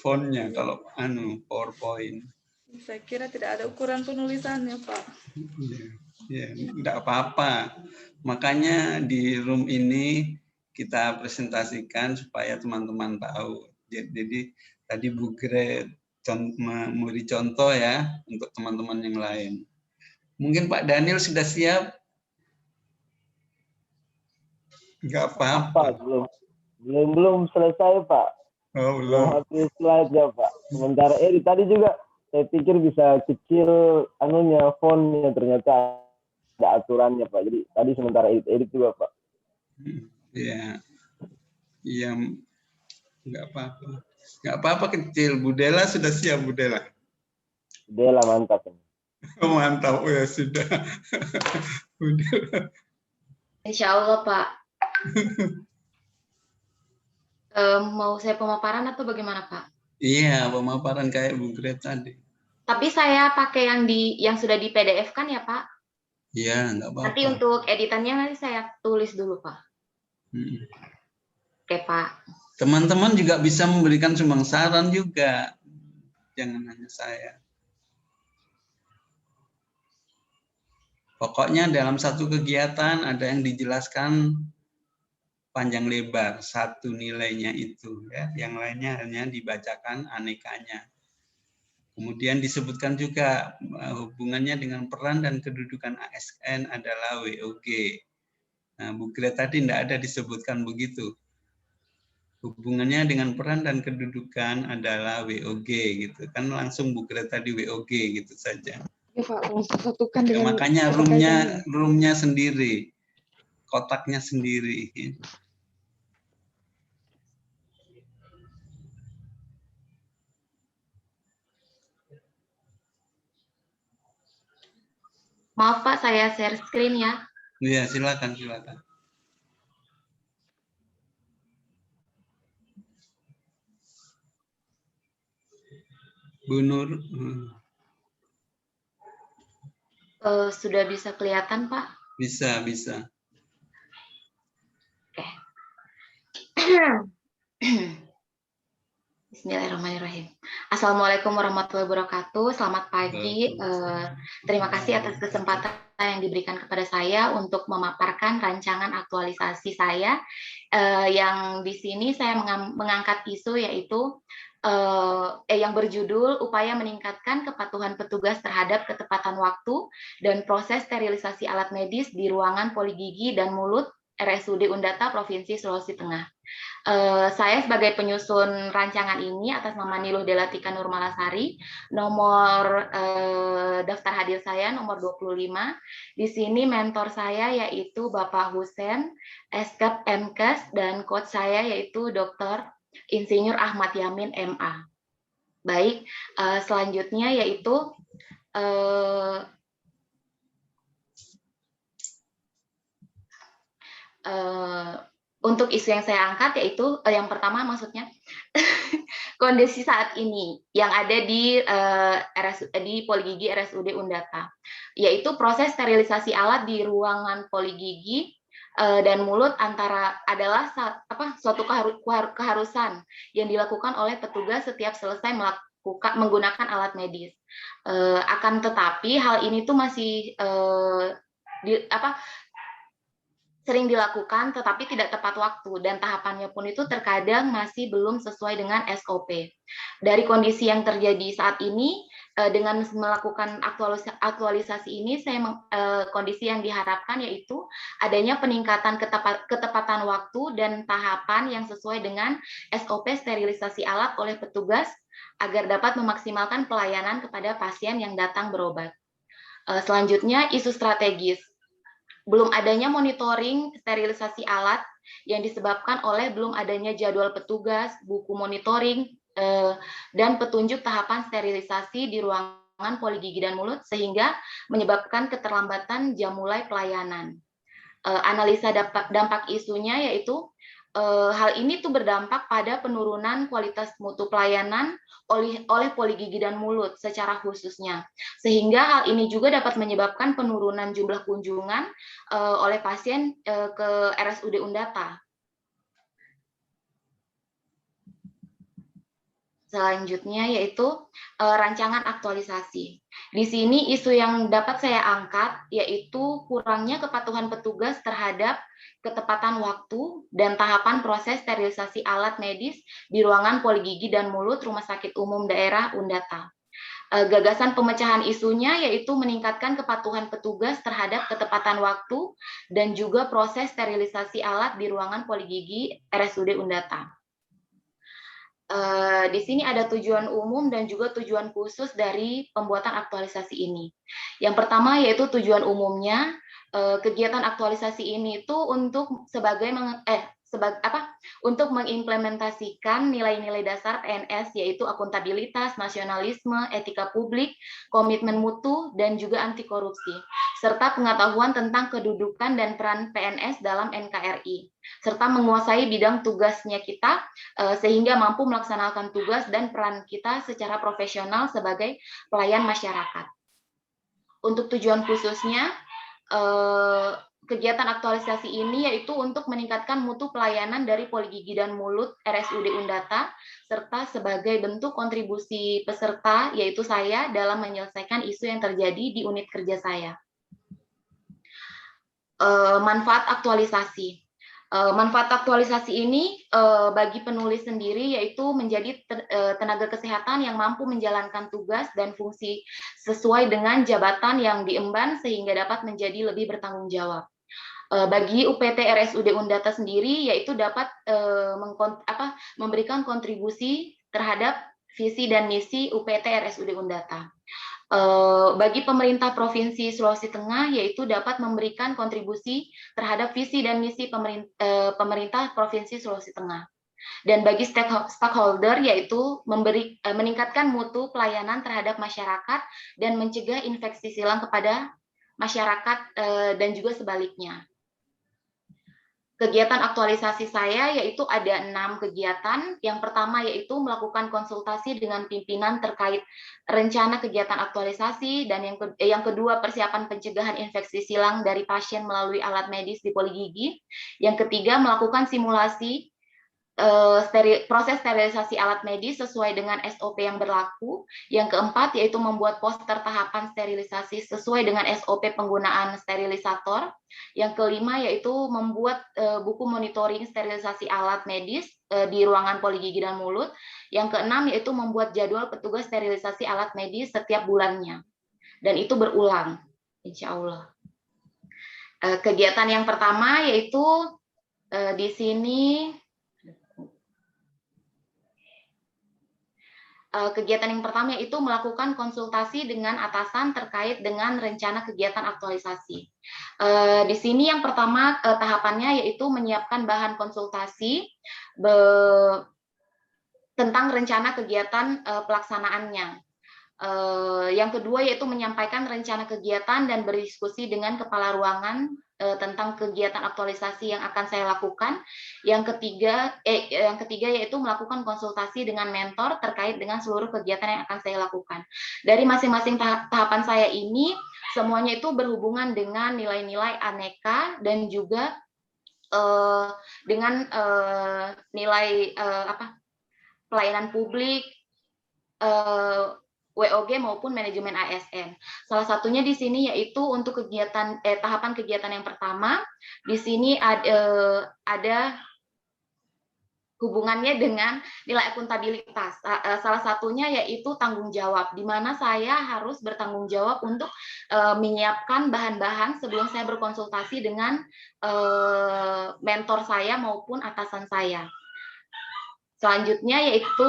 Fontnya kalau PowerPoint. Saya kira tidak ada ukuran penulisannya, Pak. Ya, enggak apa-apa. Makanya di room ini kita presentasikan supaya teman-teman tahu. Jadi tadi Bu Gret memberi contoh ya untuk teman-teman yang lain. Mungkin Pak Daniel sudah siap? Enggak apa-apa. Belum selesai Pak. Oh, Belum habis slide-nya Pak. Sementara tadi juga saya pikir bisa kecil anunya fontnya, ternyata ada aturannya Pak. Jadi tadi sementara edit juga Pak. Iya. Iya, enggak apa-apa. Enggak apa-apa kecil. Budela sudah siap, Budela. Budela mantap. Oh, mantap. Oh ya sudah. Budela. Insya Allah Pak. Mau saya pemaparan atau bagaimana Pak? Iya, pemaparan kayak Bu Gret tadi. Tapi saya pakai yang sudah di PDF kan ya Pak? Iya, enggak apa-apa. Nanti untuk editannya nanti saya tulis dulu Pak. Oke Pak. Teman-teman juga bisa memberikan sumbang saran juga. Jangan hanya saya. Pokoknya dalam satu kegiatan ada yang dijelaskan panjang lebar, satu nilainya itu, ya. Yang lainnya hanya dibacakan anekanya. Kemudian disebutkan juga hubungannya dengan peran dan kedudukan ASN adalah WOG. Nah, Bu Gret tadi tidak ada disebutkan begitu. Hubungannya dengan peran dan kedudukan adalah WOG gitu. Kan langsung Bu Gret tadi WOG gitu saja. Ya Pak, langsung satukan Ya, dengan makanya roomnya sendiri, kotaknya sendiri. Maaf Pak, saya share screen ya. Iya, silakan. Bu Nur. Sudah bisa kelihatan Pak? Bisa. Oke. Bismillahirrahmanirrahim. Assalamualaikum warahmatullahi wabarakatuh. Selamat pagi. Terima kasih atas kesempatan yang diberikan kepada saya untuk memaparkan rancangan aktualisasi saya. Yang di sini saya mengangkat isu yaitu yang berjudul upaya meningkatkan kepatuhan petugas terhadap ketepatan waktu dan proses sterilisasi alat medis di ruangan poligigi dan mulut RSUD Undata Provinsi Sulawesi Tengah. Saya sebagai penyusun rancangan ini atas nama Niluh Delatika Nurmalasari, nomor daftar hadir saya nomor 25. Di sini mentor saya yaitu Bapak Husen, Eskep MKes, dan coach saya yaitu Dr. Insinyur Ahmad Yamin MA. Baik, selanjutnya yaitu untuk isu yang saya angkat yaitu yang pertama maksudnya kondisi saat ini yang ada di di Poligigi RSUD Undata, yaitu proses sterilisasi alat di ruangan poligigi dan mulut adalah suatu keharusan yang dilakukan oleh petugas setiap selesai menggunakan alat medis. Akan tetapi hal ini tuh masih sering dilakukan tetapi tidak tepat waktu dan tahapannya pun itu terkadang masih belum sesuai dengan SOP. Dari kondisi yang terjadi saat ini dengan melakukan aktualisasi ini kondisi yang diharapkan yaitu adanya peningkatan ketepatan waktu dan tahapan yang sesuai dengan SOP sterilisasi alat oleh petugas agar dapat memaksimalkan pelayanan kepada pasien yang datang berobat. Selanjutnya isu strategis. Belum adanya monitoring sterilisasi alat yang disebabkan oleh belum adanya jadwal petugas, buku monitoring, dan petunjuk tahapan sterilisasi di ruangan poligigi dan mulut sehingga menyebabkan keterlambatan jam mulai pelayanan. Analisa dampak isunya yaitu hal ini tuh berdampak pada penurunan kualitas mutu pelayanan oleh poligigi dan mulut secara khususnya, sehingga hal ini juga dapat menyebabkan penurunan jumlah kunjungan oleh pasien ke RSUD Undata. Selanjutnya yaitu rancangan aktualisasi. Di sini isu yang dapat saya angkat yaitu kurangnya kepatuhan petugas terhadap ketepatan waktu dan tahapan proses sterilisasi alat medis di ruangan poligigi dan mulut Rumah Sakit Umum Daerah Undata. Gagasan pemecahan isunya yaitu meningkatkan kepatuhan petugas terhadap ketepatan waktu dan juga proses sterilisasi alat di ruangan poligigi RSUD Undata. Di sini ada tujuan umum dan juga tujuan khusus dari pembuatan aktualisasi ini. Yang pertama yaitu tujuan umumnya, kegiatan aktualisasi ini itu untuk untuk mengimplementasikan nilai-nilai dasar PNS yaitu akuntabilitas, nasionalisme, etika publik, komitmen mutu, dan juga anti korupsi, serta pengetahuan tentang kedudukan dan peran PNS dalam NKRI, serta menguasai bidang tugasnya kita sehingga mampu melaksanakan tugas dan peran kita secara profesional sebagai pelayan masyarakat. Untuk tujuan khususnya, kegiatan aktualisasi ini yaitu untuk meningkatkan mutu pelayanan dari poligigi dan mulut RSUD Undata, serta sebagai bentuk kontribusi peserta, yaitu saya, dalam menyelesaikan isu yang terjadi di unit kerja saya. Manfaat aktualisasi. Manfaat aktualisasi ini bagi penulis sendiri yaitu menjadi tenaga kesehatan yang mampu menjalankan tugas dan fungsi sesuai dengan jabatan yang diemban sehingga dapat menjadi lebih bertanggung jawab. Bagi UPT RSUD Undata sendiri yaitu dapat memberikan kontribusi terhadap visi dan misi UPT RSUD Undata. Bagi pemerintah Provinsi Sulawesi Tengah yaitu dapat memberikan kontribusi terhadap visi dan misi pemerintah Provinsi Sulawesi Tengah. Dan bagi stakeholder yaitu meningkatkan mutu pelayanan terhadap masyarakat dan mencegah infeksi silang kepada masyarakat dan juga sebaliknya. Kegiatan aktualisasi saya yaitu ada 6 kegiatan. Yang pertama yaitu melakukan konsultasi dengan pimpinan terkait rencana kegiatan aktualisasi, dan yang kedua persiapan pencegahan infeksi silang dari pasien melalui alat medis di poligigi. Yang ketiga melakukan simulasi proses sterilisasi alat medis sesuai dengan SOP yang berlaku. Yang keempat yaitu membuat poster tahapan sterilisasi sesuai dengan SOP penggunaan sterilisator. Yang kelima yaitu membuat buku monitoring sterilisasi alat medis di ruangan poligigi dan mulut. Yang keenam yaitu membuat jadwal petugas sterilisasi alat medis setiap bulannya, dan itu berulang, insya Allah. Kegiatan yang pertama yaitu di sini kegiatan yang pertama yaitu melakukan konsultasi dengan atasan terkait dengan rencana kegiatan aktualisasi. Di sini yang pertama tahapannya yaitu menyiapkan bahan konsultasi tentang rencana kegiatan pelaksanaannya. Yang kedua yaitu menyampaikan rencana kegiatan dan berdiskusi dengan kepala ruangan tentang kegiatan aktualisasi yang akan saya lakukan. Yang ketiga yaitu melakukan konsultasi dengan mentor terkait dengan seluruh kegiatan yang akan saya lakukan. Dari masing-masing tahapan saya ini semuanya itu berhubungan dengan nilai-nilai aneka dan juga dengan nilai pelayanan publik, WOG maupun manajemen ASN. Salah satunya di sini yaitu untuk kegiatan tahapan kegiatan yang pertama, di sini ada hubungannya dengan nilai akuntabilitas. Salah satunya yaitu tanggung jawab, di mana saya harus bertanggung jawab untuk menyiapkan bahan-bahan sebelum saya berkonsultasi dengan mentor saya maupun atasan saya. Selanjutnya yaitu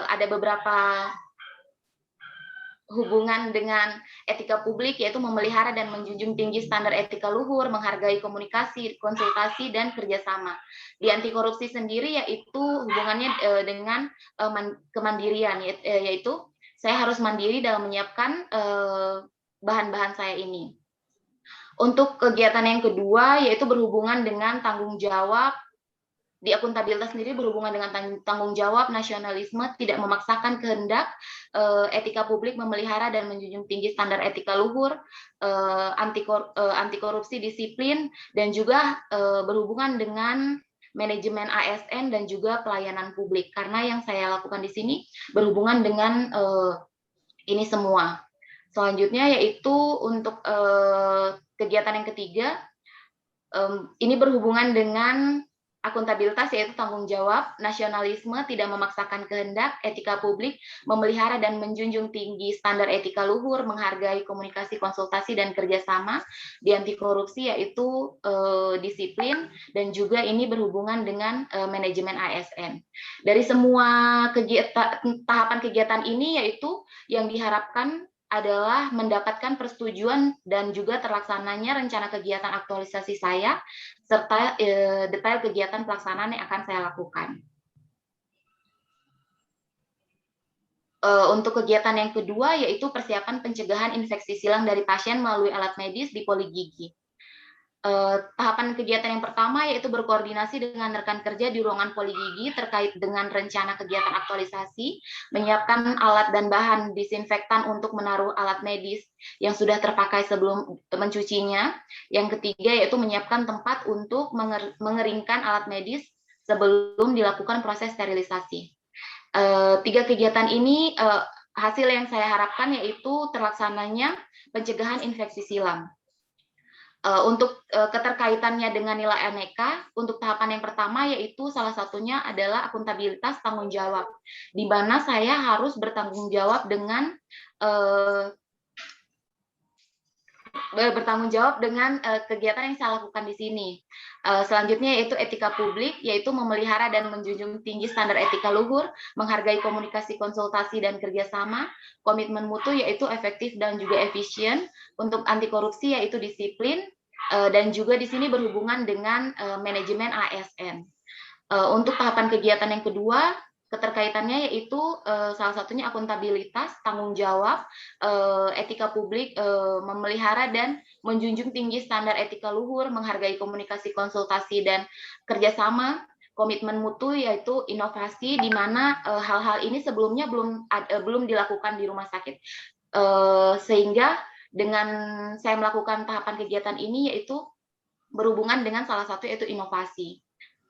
ada beberapa hubungan dengan etika publik, yaitu memelihara dan menjunjung tinggi standar etika luhur, menghargai komunikasi, konsultasi, dan kerjasama. Di anti korupsi sendiri yaitu hubungannya dengan kemandirian, yaitu saya harus mandiri dalam menyiapkan bahan-bahan saya ini. Untuk kegiatan yang kedua yaitu berhubungan dengan tanggung jawab. Di akuntabilitas sendiri berhubungan dengan tanggung jawab, nasionalisme, tidak memaksakan kehendak, etika publik, memelihara dan menjunjung tinggi standar etika luhur, anti korupsi, disiplin, dan juga berhubungan dengan manajemen ASN dan juga pelayanan publik. Karena yang saya lakukan di sini berhubungan dengan ini semua. Selanjutnya yaitu untuk kegiatan yang ketiga, ini berhubungan dengan akuntabilitas, yaitu tanggung jawab, nasionalisme, tidak memaksakan kehendak, etika publik, memelihara dan menjunjung tinggi standar etika luhur, menghargai komunikasi, konsultasi, dan kerjasama. Di anti korupsi yaitu disiplin, dan juga ini berhubungan dengan manajemen ASN. Dari semua tahapan kegiatan ini yaitu yang diharapkan adalah mendapatkan persetujuan dan juga terlaksananya rencana kegiatan aktualisasi saya, serta detail kegiatan pelaksanaan yang akan saya lakukan. Untuk kegiatan yang kedua, yaitu persiapan pencegahan infeksi silang dari pasien melalui alat medis di poligigi. Tahapan kegiatan yang pertama yaitu berkoordinasi dengan rekan kerja di ruangan poligigi terkait dengan rencana kegiatan aktualisasi, menyiapkan alat dan bahan disinfektan untuk menaruh alat medis yang sudah terpakai sebelum mencucinya. Yang ketiga yaitu menyiapkan tempat untuk mengeringkan alat medis sebelum dilakukan proses sterilisasi. Tiga kegiatan ini hasil yang saya harapkan yaitu terlaksananya pencegahan infeksi silang. Untuk keterkaitannya dengan nilai aneka, untuk tahapan yang pertama yaitu salah satunya adalah akuntabilitas tanggung jawab, di mana saya harus bertanggung jawab dengan kegiatan yang saya lakukan di sini. Selanjutnya yaitu etika publik, yaitu memelihara dan menjunjung tinggi standar etika luhur, menghargai komunikasi, konsultasi, dan kerjasama. Komitmen mutu yaitu efektif dan juga efisien. Untuk anti korupsi yaitu disiplin, dan juga di sini berhubungan dengan manajemen ASN. Untuk tahapan kegiatan yang kedua, keterkaitannya yaitu salah satunya akuntabilitas, tanggung jawab, etika publik, memelihara dan menjunjung tinggi standar etika luhur, menghargai komunikasi, konsultasi, dan kerjasama. Komitmen mutu yaitu inovasi, di mana hal-hal ini sebelumnya belum dilakukan di rumah sakit, sehingga dengan saya melakukan tahapan kegiatan ini yaitu berhubungan dengan salah satu yaitu inovasi,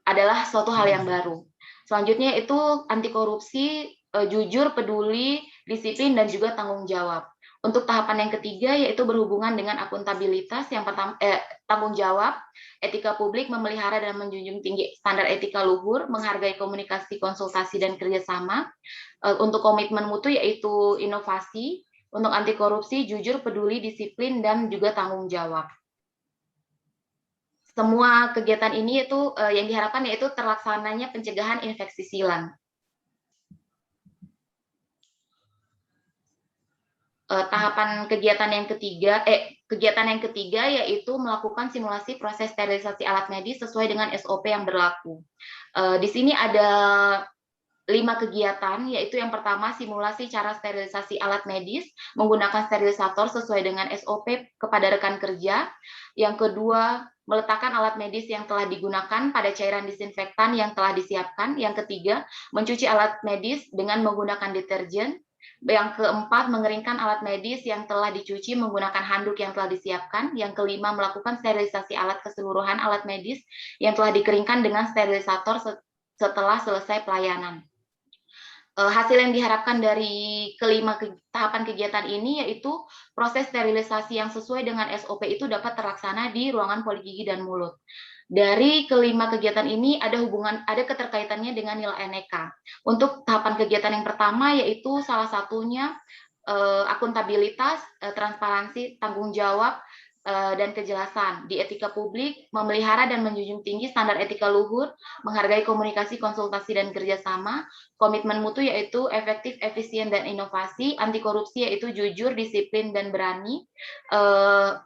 adalah suatu hal yang baru. Selanjutnya itu anti korupsi, jujur, peduli, disiplin, dan juga tanggung jawab. Untuk tahapan yang ketiga yaitu berhubungan dengan akuntabilitas, yang pertama tanggung jawab, etika publik, memelihara dan menjunjung tinggi standar etika luhur, menghargai komunikasi, konsultasi, dan kerjasama. Untuk komitmen mutu yaitu inovasi. Untuk anti korupsi, jujur, peduli, disiplin, dan juga tanggung jawab. Semua kegiatan ini itu yang diharapkan yaitu terlaksananya pencegahan infeksi silang. Tahapan kegiatan yang ketiga yaitu melakukan simulasi proses sterilisasi alat medis sesuai dengan SOP yang berlaku. Di sini ada 5 kegiatan, yaitu yang pertama simulasi cara sterilisasi alat medis menggunakan sterilisator sesuai dengan SOP kepada rekan kerja. Yang kedua, meletakkan alat medis yang telah digunakan pada cairan disinfektan yang telah disiapkan. Yang ketiga, mencuci alat medis dengan menggunakan deterjen. Yang keempat, mengeringkan alat medis yang telah dicuci menggunakan handuk yang telah disiapkan. Yang kelima, melakukan sterilisasi alat keseluruhan alat medis yang telah dikeringkan dengan sterilisator setelah selesai pelayanan. Hasil yang diharapkan dari kelima tahapan kegiatan ini yaitu proses sterilisasi yang sesuai dengan SOP itu dapat terlaksana di ruangan poligigi dan mulut. Dari kelima kegiatan ini ada keterkaitannya dengan nilai NEK. Untuk tahapan kegiatan yang pertama yaitu salah satunya akuntabilitas, transparansi, tanggung jawab, dan kejelasan di etika publik, memelihara dan menjunjung tinggi standar etika luhur, menghargai komunikasi, konsultasi, dan kerjasama, komitmen mutu yaitu efektif, efisien, dan inovasi, anti korupsi yaitu jujur, disiplin, dan berani.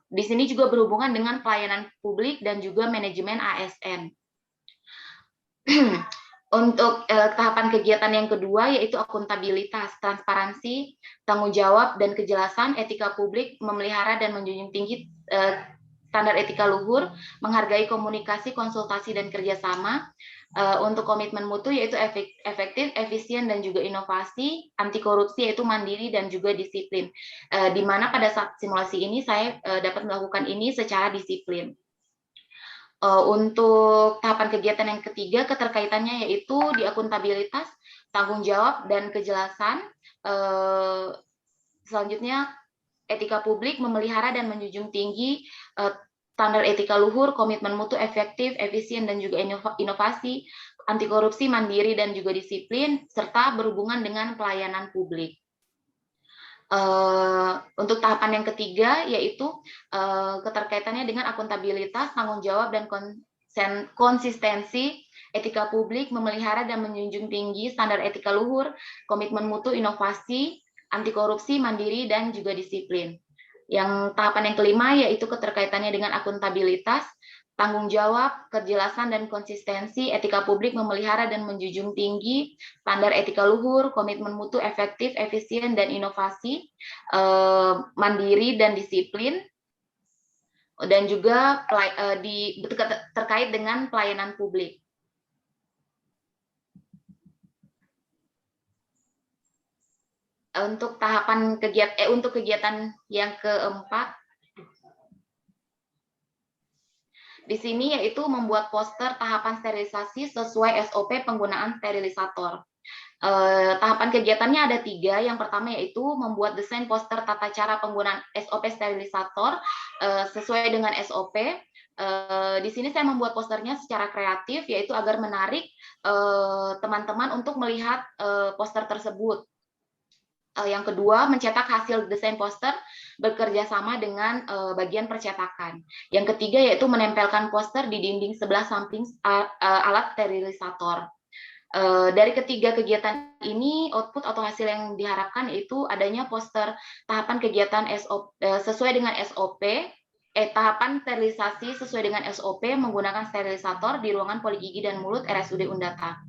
Di sini juga berhubungan dengan pelayanan publik dan juga manajemen ASN. Untuk tahapan kegiatan yang kedua yaitu akuntabilitas, transparansi, tanggung jawab, dan kejelasan, etika publik, memelihara dan menjunjung tinggi standar etika luhur, menghargai komunikasi, konsultasi, dan kerjasama. Untuk komitmen mutu yaitu efektif, efisien, dan juga inovasi, anti korupsi yaitu mandiri dan juga disiplin. Di mana pada saat simulasi ini saya dapat melakukan ini secara disiplin. Untuk tahapan kegiatan yang ketiga, keterkaitannya yaitu di akuntabilitas, tanggung jawab, dan kejelasan. Selanjutnya, etika publik, memelihara dan menjunjung tinggi standar etika luhur, komitmen mutu, efektif, efisien, dan juga inovasi, anti korupsi, mandiri, dan juga disiplin, serta berhubungan dengan pelayanan publik. Untuk tahapan yang ketiga yaitu keterkaitannya dengan akuntabilitas, tanggung jawab, dan konsistensi, etika publik, memelihara dan menjunjung tinggi standar etika luhur, komitmen mutu, inovasi, anti korupsi, mandiri, dan juga disiplin. Yang tahapan yang kelima yaitu keterkaitannya dengan akuntabilitas, tanggung jawab, kejelasan, dan konsistensi, etika publik, memelihara dan menjunjung tinggi standar etika luhur, komitmen mutu, efektif, efisien, dan inovasi, mandiri, dan disiplin, dan juga terkait dengan pelayanan publik. Untuk tahapan kegiatan yang keempat, di sini yaitu membuat poster tahapan sterilisasi sesuai SOP penggunaan sterilisator. Tahapan kegiatannya ada 3. Yang pertama yaitu membuat desain poster tata cara penggunaan SOP sterilisator sesuai dengan SOP. Di sini saya membuat posternya secara kreatif, yaitu agar menarik teman-teman untuk melihat poster tersebut. Yang kedua, mencetak hasil desain poster bekerja sama dengan bagian percetakan. Yang ketiga yaitu menempelkan poster di dinding sebelah samping alat sterilisator. Dari ketiga kegiatan ini, output atau hasil yang diharapkan yaitu adanya poster tahapan kegiatan sesuai dengan SOP, tahapan sterilisasi sesuai dengan SOP menggunakan sterilisator di ruangan poligigi dan mulut RSUD Undata.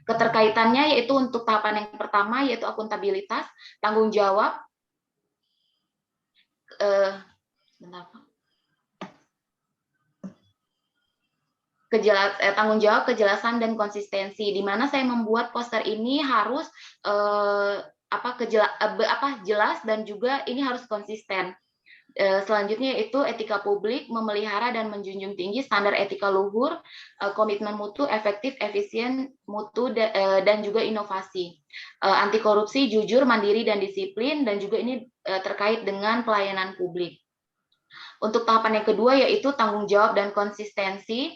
Keterkaitannya yaitu untuk tahapan yang pertama yaitu akuntabilitas, tanggung jawab, tanggung jawab, kejelasan, dan konsistensi. Di mana saya membuat poster ini harus jelas dan juga ini harus konsisten. Selanjutnya yaitu etika publik, memelihara dan menjunjung tinggi standar etika luhur, komitmen mutu, efektif, efisien, mutu, dan juga inovasi, anti korupsi, jujur, mandiri, dan disiplin, dan juga ini terkait dengan pelayanan publik. Untuk tahapan yang kedua yaitu tanggung jawab dan konsistensi,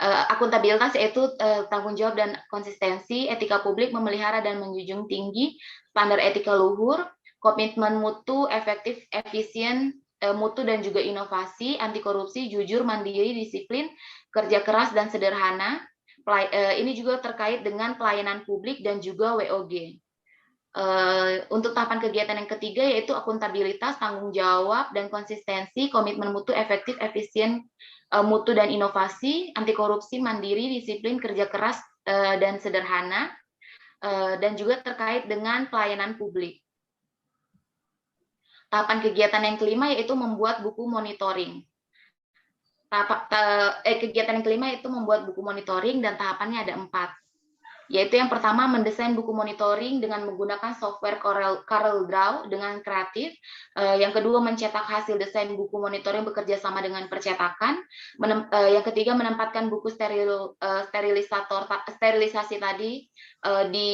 akuntabilitas yaitu tanggung jawab dan konsistensi, etika publik, memelihara dan menjunjung tinggi standar etika luhur, komitmen mutu, efektif, efisien, mutu, dan juga inovasi, anti korupsi, jujur, mandiri, disiplin, kerja keras, dan sederhana. Ini juga terkait dengan pelayanan publik dan juga WOG. Untuk tahapan kegiatan yang ketiga yaitu akuntabilitas, tanggung jawab, dan konsistensi, komitmen mutu, efektif, efisien, mutu, dan inovasi, anti korupsi, mandiri, disiplin, kerja keras, dan sederhana. dan juga terkait dengan pelayanan publik. Tahapan kegiatan yang kelima yaitu membuat buku monitoring. Kegiatan yang kelima itu membuat buku monitoring dan tahapannya ada 4. Yaitu yang pertama mendesain buku monitoring dengan menggunakan software CorelDRAW dengan kreatif. Yang kedua mencetak hasil desain buku monitoring bekerja sama dengan percetakan. Yang ketiga menempatkan buku sterilisasi tadi di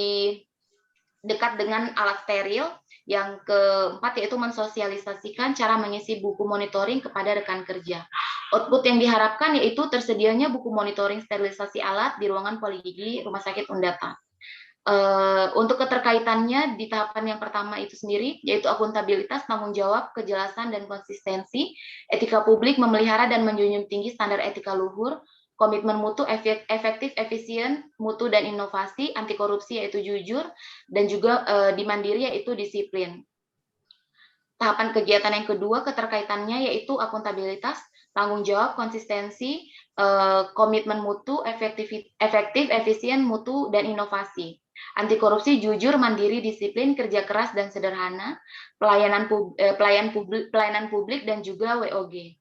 dekat dengan alat steril. Yang keempat yaitu mensosialisasikan cara mengisi buku monitoring kepada rekan kerja. Output yang diharapkan yaitu tersedianya buku monitoring sterilisasi alat di ruangan poligigi Rumah Sakit Undata. Untuk keterkaitannya di tahapan yang pertama itu sendiri, yaitu akuntabilitas, tanggung jawab, kejelasan, dan konsistensi, etika publik, memelihara dan menjunjung tinggi standar etika luhur, komitmen mutu, efektif, efisien, mutu, dan inovasi, anti korupsi yaitu jujur, dan juga di mandiri yaitu disiplin. Tahapan kegiatan yang kedua keterkaitannya yaitu akuntabilitas, tanggung jawab, konsistensi, komitmen mutu, efektif, efisien, mutu, dan inovasi. Anti korupsi, jujur, mandiri, disiplin, kerja keras, dan sederhana, pelayanan publik, dan juga WOG.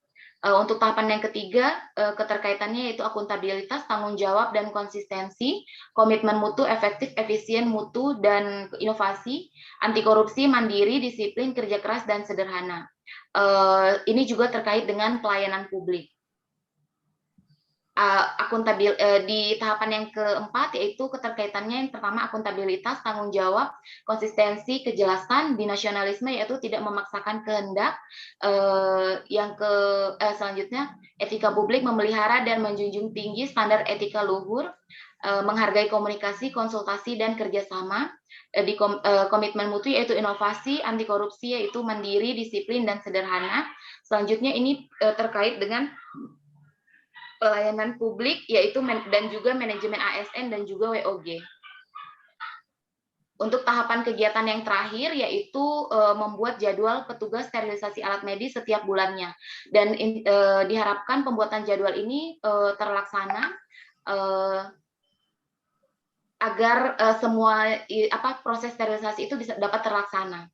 Untuk tahapan yang ketiga, keterkaitannya yaitu akuntabilitas, tanggung jawab, dan konsistensi, komitmen mutu, efektif, efisien, mutu, dan inovasi, anti korupsi, mandiri, disiplin, kerja keras, dan sederhana. Ini juga terkait dengan pelayanan publik. Di tahapan yang keempat yaitu keterkaitannya yang pertama akuntabilitas, tanggung jawab, konsistensi, kejelasan, binasionalisme yaitu tidak memaksakan kehendak. Selanjutnya etika publik, memelihara dan menjunjung tinggi standar etika luhur, menghargai komunikasi, konsultasi, dan kerjasama. Di komitmen mutu yaitu inovasi, anti korupsi yaitu mandiri, disiplin, dan sederhana. Selanjutnya ini terkait dengan pelayanan publik yaitu dan juga manajemen ASN dan juga WOG. Untuk tahapan kegiatan yang terakhir yaitu membuat jadwal petugas sterilisasi alat medis setiap bulannya, dan diharapkan pembuatan jadwal ini terlaksana agar semua proses sterilisasi itu bisa dapat terlaksana.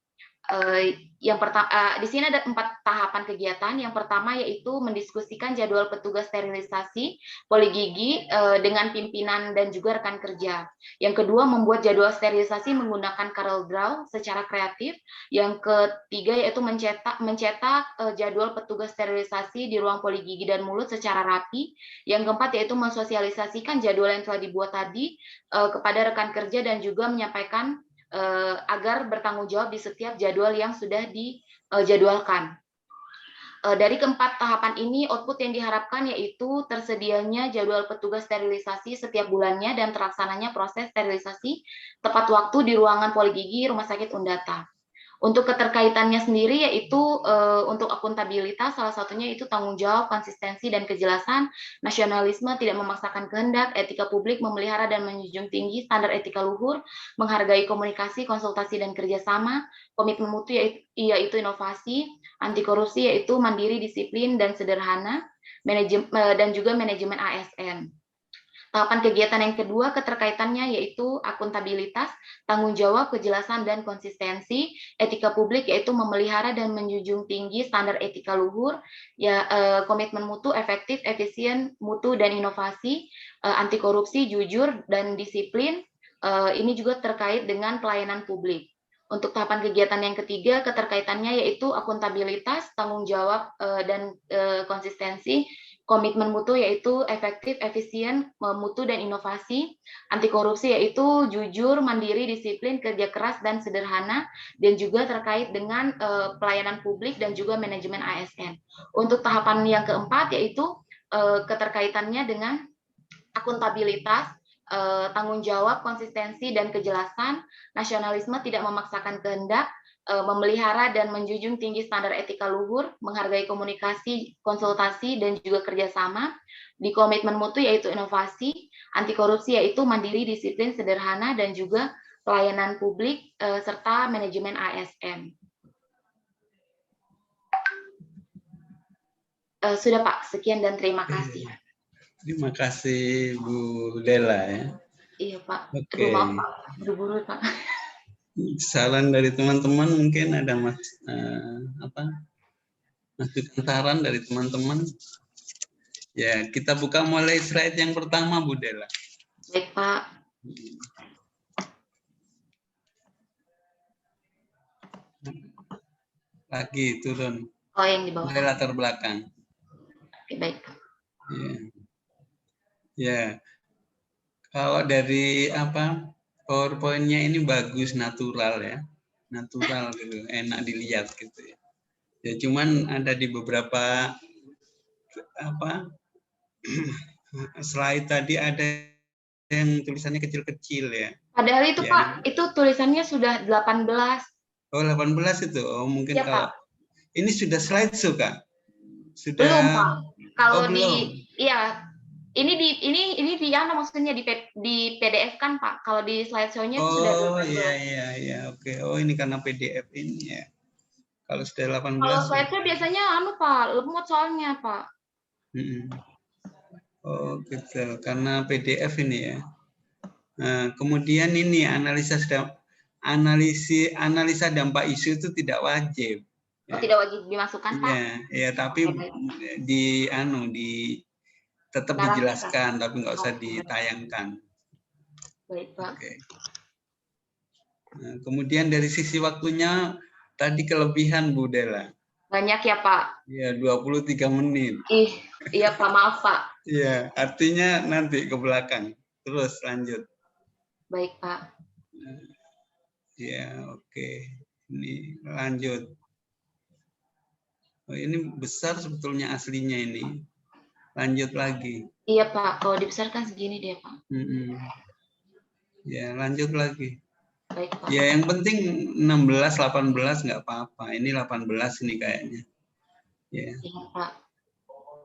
Yang pertama, di sini ada 4 tahapan kegiatan. Yang pertama yaitu mendiskusikan jadwal petugas sterilisasi poligigi dengan pimpinan dan juga rekan kerja. Yang kedua membuat jadwal sterilisasi menggunakan CorelDRAW secara kreatif. Yang ketiga yaitu mencetak jadwal petugas sterilisasi di ruang poligigi dan mulut secara rapi. Yang keempat yaitu mensosialisasikan jadwal yang telah dibuat tadi kepada rekan kerja dan juga menyampaikan agar bertanggung jawab di setiap jadwal yang sudah dijadwalkan. Dari keempat tahapan ini, output yang diharapkan yaitu tersedianya jadwal petugas sterilisasi setiap bulannya dan terlaksananya proses sterilisasi tepat waktu di ruangan poligigi Rumah Sakit Undata. Untuk keterkaitannya sendiri yaitu untuk akuntabilitas, salah satunya itu tanggung jawab, konsistensi, dan kejelasan, nasionalisme, tidak memaksakan kehendak, etika publik, memelihara dan menjunjung tinggi standar etika luhur, menghargai komunikasi, konsultasi, dan kerjasama, komitmen mutu yaitu inovasi, anti korupsi yaitu mandiri, disiplin, dan sederhana, dan juga manajemen ASN. Tahapan kegiatan yang kedua keterkaitannya yaitu akuntabilitas, tanggung jawab, kejelasan, dan konsistensi, etika publik yaitu memelihara dan menjunjung tinggi standar etika luhur, komitmen mutu, efektif, efisien, mutu, dan inovasi, anti korupsi, jujur, dan disiplin. Ini juga terkait dengan pelayanan publik. Untuk tahapan kegiatan yang ketiga keterkaitannya yaitu akuntabilitas, tanggung jawab, dan konsistensi, komitmen mutu yaitu efektif, efisien, mutu, dan inovasi, anti korupsi yaitu jujur, mandiri, disiplin, kerja keras, dan sederhana, dan juga terkait dengan pelayanan publik dan juga manajemen ASN. Untuk tahapan yang keempat yaitu keterkaitannya dengan akuntabilitas, tanggung jawab, konsistensi, dan kejelasan, nasionalisme, tidak memaksakan kehendak, memelihara dan menjunjung tinggi standar etika luhur, menghargai komunikasi, konsultasi, dan juga kerjasama, di komitmen mutu yaitu inovasi, anti korupsi yaitu mandiri, disiplin, sederhana, dan juga pelayanan publik, serta manajemen ASN. Sudah Pak, sekian dan terima kasih. Terima kasih Bu Dela ya. Iya Pak. Oke. Aduh maaf Pak, buru-buru Pak. Saran dari teman-teman mungkin ada masukan saran dari teman-teman. Ya, kita buka mulai slide yang pertama, Bu Dela. Baik Pak. Lagi turun. Oh yang di bawah. Mulai latar belakang. Oke, baik Pak. Ya. Ya. Kalau dari PowerPoint-nya ini bagus, natural ya. Natural gitu, enak dilihat gitu ya. Ya cuman ada di beberapa slide tadi ada yang tulisannya kecil-kecil ya. Padahal itu Ya. Pak, itu tulisannya sudah 18. Oh, 18 itu. Oh, mungkin Ya, kalau Pak. ini sudah slideshow, Kak? Sudah. Belum, Pak. Kalau belum. ini di maksudnya di PDF kan, Pak. Kalau di slideshow-nya itu sudah 18. Oh, iya. Oke. Oh, ini karena PDF ini ya. Kalau sudah 18. Kalau slideshow biasanya Pak, lemot soalnya, Pak. Oh, gitu. Karena PDF ini ya. Nah, kemudian ini analisa dampak isu itu tidak wajib. Oh, tidak wajib dimasukkan, Pak? Iya, tapi tetap dijelaskan, tapi nggak usah ditayangkan. Baik, Pak. Oke. Nah, kemudian dari sisi waktunya tadi kelebihan Bu Dela. Banyak ya, Pak? Iya, 23 menit. Iya, Pak, maaf, Pak. Iya, artinya nanti ke belakang. Terus lanjut. Baik, Pak. Ya, oke. Ini lanjut. Oh, ini besar sebetulnya aslinya ini. Lanjut lagi. Iya, Pak. Kalau dibesarkan segini dia, Pak. Ya, lanjut lagi. Baik, Pak. Ya, yang penting 16, 18 nggak apa-apa. Ini 18 ini kayaknya. Ya. Iya, Pak.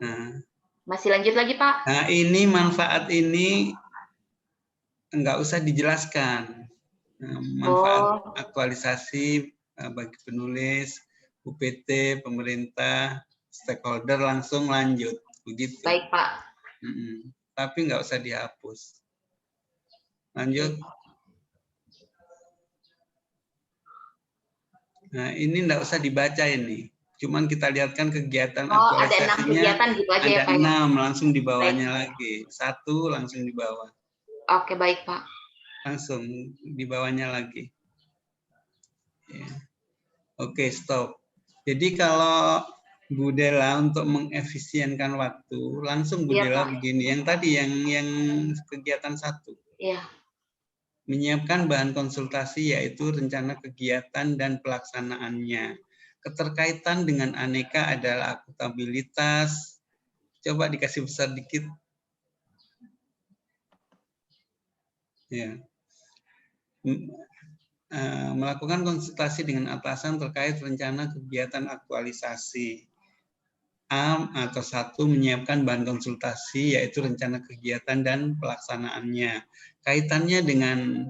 Nah. Masih lanjut lagi, Pak? Nah, ini manfaat ini nggak usah dijelaskan. Nah, manfaat aktualisasi bagi penulis, UPT, pemerintah, stakeholder langsung lanjut. Begitu. Baik, Pak. Tapi nggak usah dihapus. Lanjut. Nah, ini nggak usah dibaca ini. Cuman kita lihatkan kegiatan aktualisasinya. Ada 6 kegiatan gitu aja ya, Pak? Ada 6, langsung di bawahnya lagi. 1 langsung di bawah. Oke, baik, Pak. Langsung di bawahnya lagi. Ya. Oke, stop. Jadi kalau Bu Dela untuk mengefisienkan waktu, langsung Bu Dela begini. Yang tadi yang kegiatan 1. Iya. Menyiapkan bahan konsultasi yaitu rencana kegiatan dan pelaksanaannya. Keterkaitan dengan aneka adalah akuntabilitas. Coba dikasih besar dikit. Ya. Melakukan konsultasi dengan atasan terkait rencana kegiatan aktualisasi. Atau 1, menyiapkan bahan konsultasi yaitu rencana kegiatan dan pelaksanaannya. Kaitannya dengan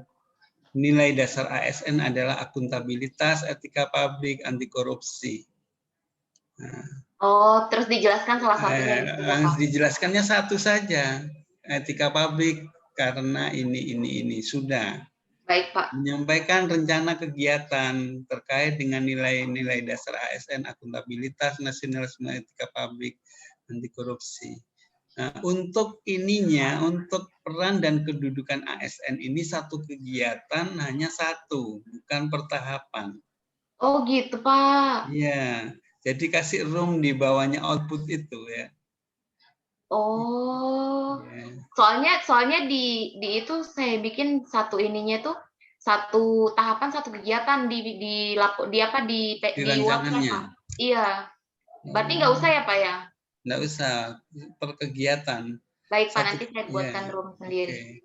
nilai dasar ASN adalah akuntabilitas, etika pabrik, anti korupsi. Oh, terus dijelaskan salah satunya. Dijelaskannya 1 saja, etika pabrik karena ini sudah. Baik, Pak. Menyampaikan rencana kegiatan terkait dengan nilai-nilai dasar ASN, akuntabilitas, nasionalisme, etika pabrik, anti korupsi. Nah, untuk peran dan kedudukan ASN ini 1 kegiatan hanya 1, bukan pertahapan. Oh gitu, Pak. Iya, jadi kasih room di bawahnya output itu ya. Oh, soalnya di itu saya bikin 1 ininya tuh 1 tahapan 1 kegiatan di rancangannya. Iya, berarti nggak usah ya Pak ya? Nggak usah, per kegiatan. Baik Pak, nanti saya buatkan room sendiri.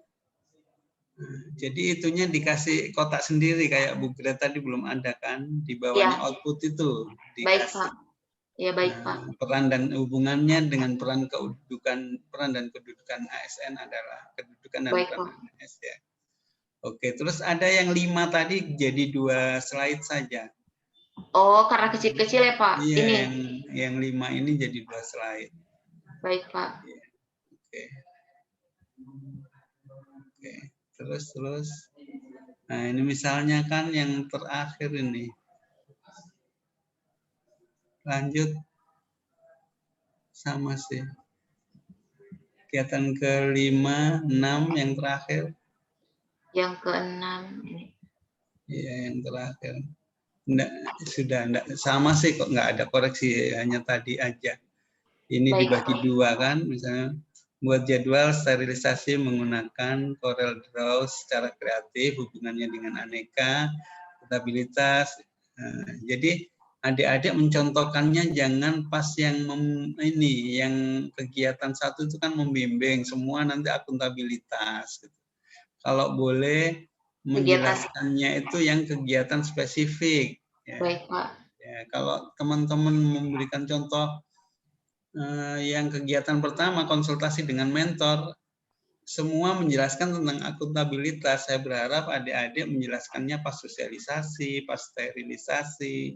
Jadi itunya dikasih kotak sendiri kayak Bu Greta tadi belum ada kan, di bawahnya output itu. Dikasih. Baik Pak. Ya baik Pak. Peran dan hubungannya dengan peran dan kedudukan ASN adalah kedudukan dan peran ASN. Ya. Oke, terus ada yang 5 tadi jadi 2 slide saja. Oh, karena kecil-kecil ya Pak? Iya, ini. Yang 5 ini jadi 2 slide. Baik Pak. Oke. Terus. Nah, ini misalnya kan yang terakhir ini. Lanjut. Sama sih. Kegiatan ke-5, 6 yang terakhir. Yang ke-6 ini. Iya, yang terakhir. Enggak sama sih kok, nggak ada koreksi, hanya tadi aja. Ini Baik, dibagi Pak. 2 kan, misalnya buat jadwal sterilisasi menggunakan Corel Draw secara kreatif, hubungannya dengan aneka, stabilitas. Jadi adik-adik mencontohkannya jangan pas yang yang kegiatan 1 itu kan membimbing, semua nanti akuntabilitas. Gitu. Kalau boleh menjelaskannya itu yang kegiatan spesifik. Ya. Baik, Pak. Ya, kalau teman-teman memberikan contoh yang kegiatan pertama konsultasi dengan mentor, semua menjelaskan tentang akuntabilitas. Saya berharap adik-adik menjelaskannya pas sosialisasi, pas sterilisasi,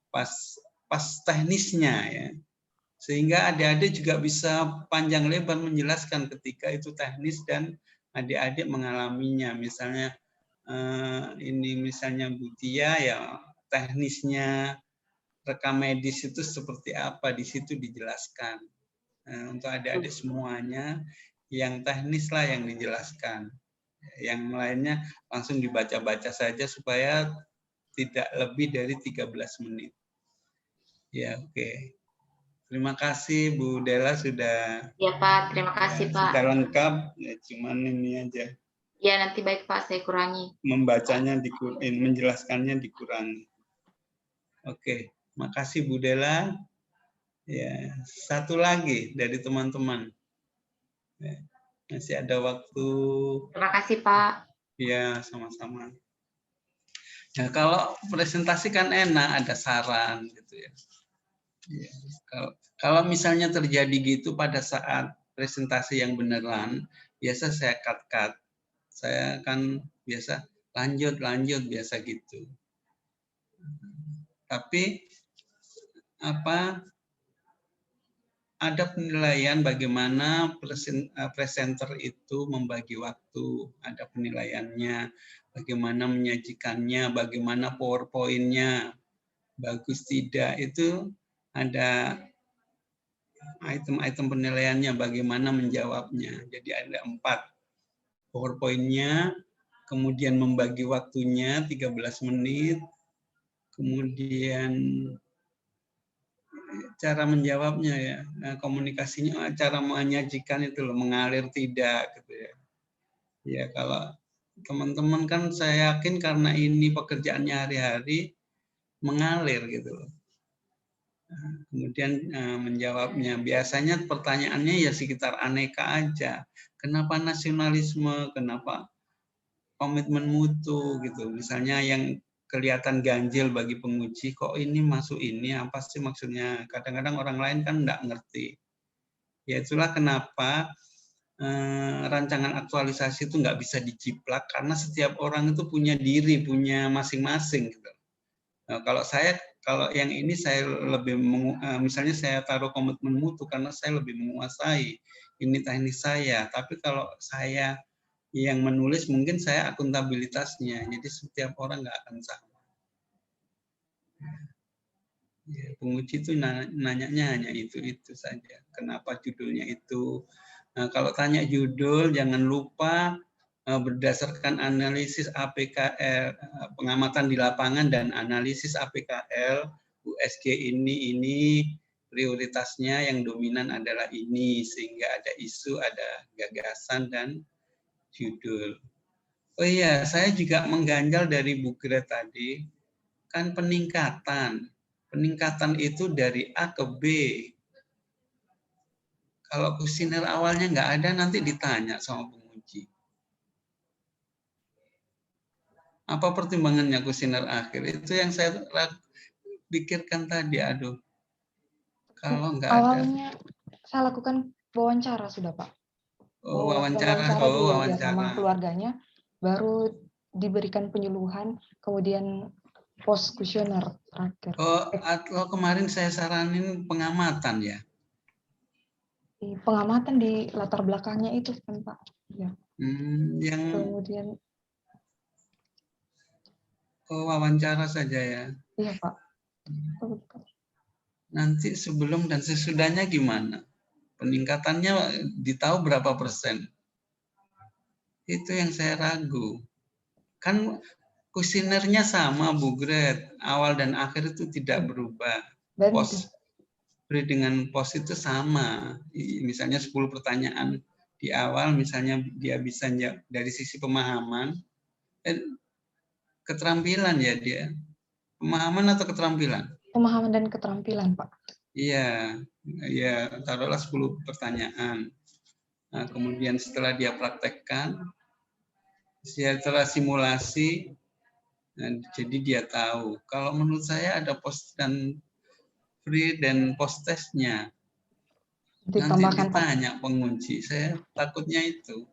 pas teknisnya ya. Sehingga adik-adik juga bisa panjang lebar menjelaskan ketika itu teknis dan adik-adik mengalaminya. Misalnya ini misalnya Bu Tia ya teknisnya rekam medis itu seperti apa, di situ dijelaskan. Untuk adik-adik semuanya, yang teknis lah yang dijelaskan. Yang lainnya langsung dibaca-baca saja supaya tidak lebih dari 13 menit. Ya, oke. Terima kasih Bu Della sudah. Ya, Pak. Terima kasih, Pak. Sudah lengkap, ya, cuman ini aja. Ya, nanti baik, Pak. Saya kurangi. Membacanya menjelaskannya dikurangi. Oke. Makasih Bu Della. Ya, satu lagi dari teman-teman. Ya, masih ada waktu. Terima kasih, Pak. Ya, sama-sama. Ya, kalau presentasi kan enak, ada saran gitu ya. Ya, kalau misalnya terjadi gitu pada saat presentasi yang beneran, biasa saya cut. Saya kan biasa lanjut biasa gitu. Tapi ada penilaian bagaimana presenter itu membagi waktu, ada penilaiannya, bagaimana menyajikannya, bagaimana PowerPoint-nya, bagus tidak, itu ada item-item penilaiannya, bagaimana menjawabnya. Jadi ada 4 PowerPoint-nya, kemudian membagi waktunya 13 menit, kemudian cara menjawabnya ya, komunikasinya, cara menyajikan itu loh, mengalir tidak gitu ya. Ya kalau teman-teman kan saya yakin karena ini pekerjaannya hari-hari mengalir gitu loh. Kemudian menjawabnya biasanya pertanyaannya ya sekitar aneka aja. Kenapa nasionalisme? Kenapa komitmen mutu gitu. Misalnya yang kelihatan ganjil bagi penguji, kok ini masuk ini, apa sih maksudnya? Kadang-kadang orang lain kan nggak ngerti. Ya itulah kenapa rancangan aktualisasi itu nggak bisa dijiplak, karena setiap orang itu punya diri, punya masing-masing. Gitu. Nah, kalau yang ini saya lebih, misalnya saya taruh komitmen mutu karena saya lebih menguasai, ini teknis saya. Tapi kalau saya yang menulis mungkin saya akuntabilitasnya, jadi setiap orang nggak akan sama. Ya, penguji itu nanyanya hanya itu saja. Kenapa judulnya itu? Nah, kalau tanya judul jangan lupa berdasarkan analisis APKL, pengamatan di lapangan dan analisis APKL, USG ini prioritasnya yang dominan adalah ini, sehingga ada isu, ada gagasan dan judul. Oh iya, saya juga mengganjal dari Bu Gret tadi, kan peningkatan. Peningkatan itu dari A ke B. Kalau kuesioner awalnya nggak ada, nanti ditanya sama penguji. Apa pertimbangannya kuesioner akhir? Itu yang saya pikirkan tadi, aduh. Kalau nggak ada. Awalnya saya lakukan wawancara sudah, Pak. Oh, wawancara dulu wawancara. ya sama keluarganya, baru diberikan penyuluhan, kemudian post kuesioner terakhir. Oh, atau kemarin saya saranin pengamatan ya? Pengamatan di latar belakangnya itu kan Pak. Ya. Yang Kemudian, wawancara saja ya. iya Pak. Nanti sebelum dan sesudahnya gimana? Peningkatannya ditahu berapa persen? Itu yang saya ragu. Kan kuesionernya sama, Bu Gret. Awal dan akhir itu tidak berubah. Dan Pos pre dengan pos itu sama. Misalnya 10 pertanyaan di awal, misalnya dia bisa dari sisi pemahaman, keterampilan ya dia. Pemahaman atau keterampilan? pemahaman dan keterampilan, Pak. Iya, ya taruhlah 10 pertanyaan. Nah, kemudian setelah dia praktekkan, setelah simulasi, nah, jadi dia tahu. Kalau menurut saya ada post dan free dan post testnya. Nanti Ditambahkan, Pak. ditanya pengunci, saya takutnya itu.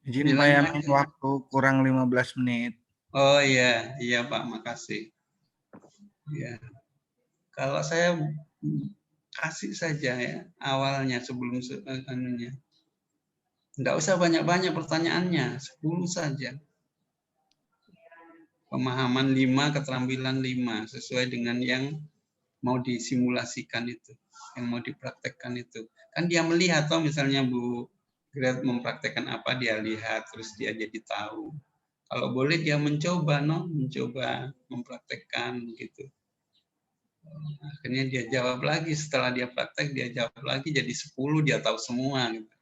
Izin Pak, waktu kurang 15 menit. Oh iya, iya Pak, makasih. Ya, kalau saya kasih saja ya awalnya sebelum anunya. Enggak usah banyak-banyak pertanyaannya, 10 saja. Pemahaman 5, keterampilan 5, sesuai dengan yang mau disimulasikan itu, yang mau dipraktekkan itu. Kan dia melihat, toh misalnya Bu Gret mempraktekkan apa, dia lihat, terus dia jadi tahu. Kalau boleh dia mencoba, mencoba mempraktekkan gitu. Akhirnya dia jawab lagi, setelah dia praktek dia jawab lagi, jadi 10 dia tahu semua. Gitu.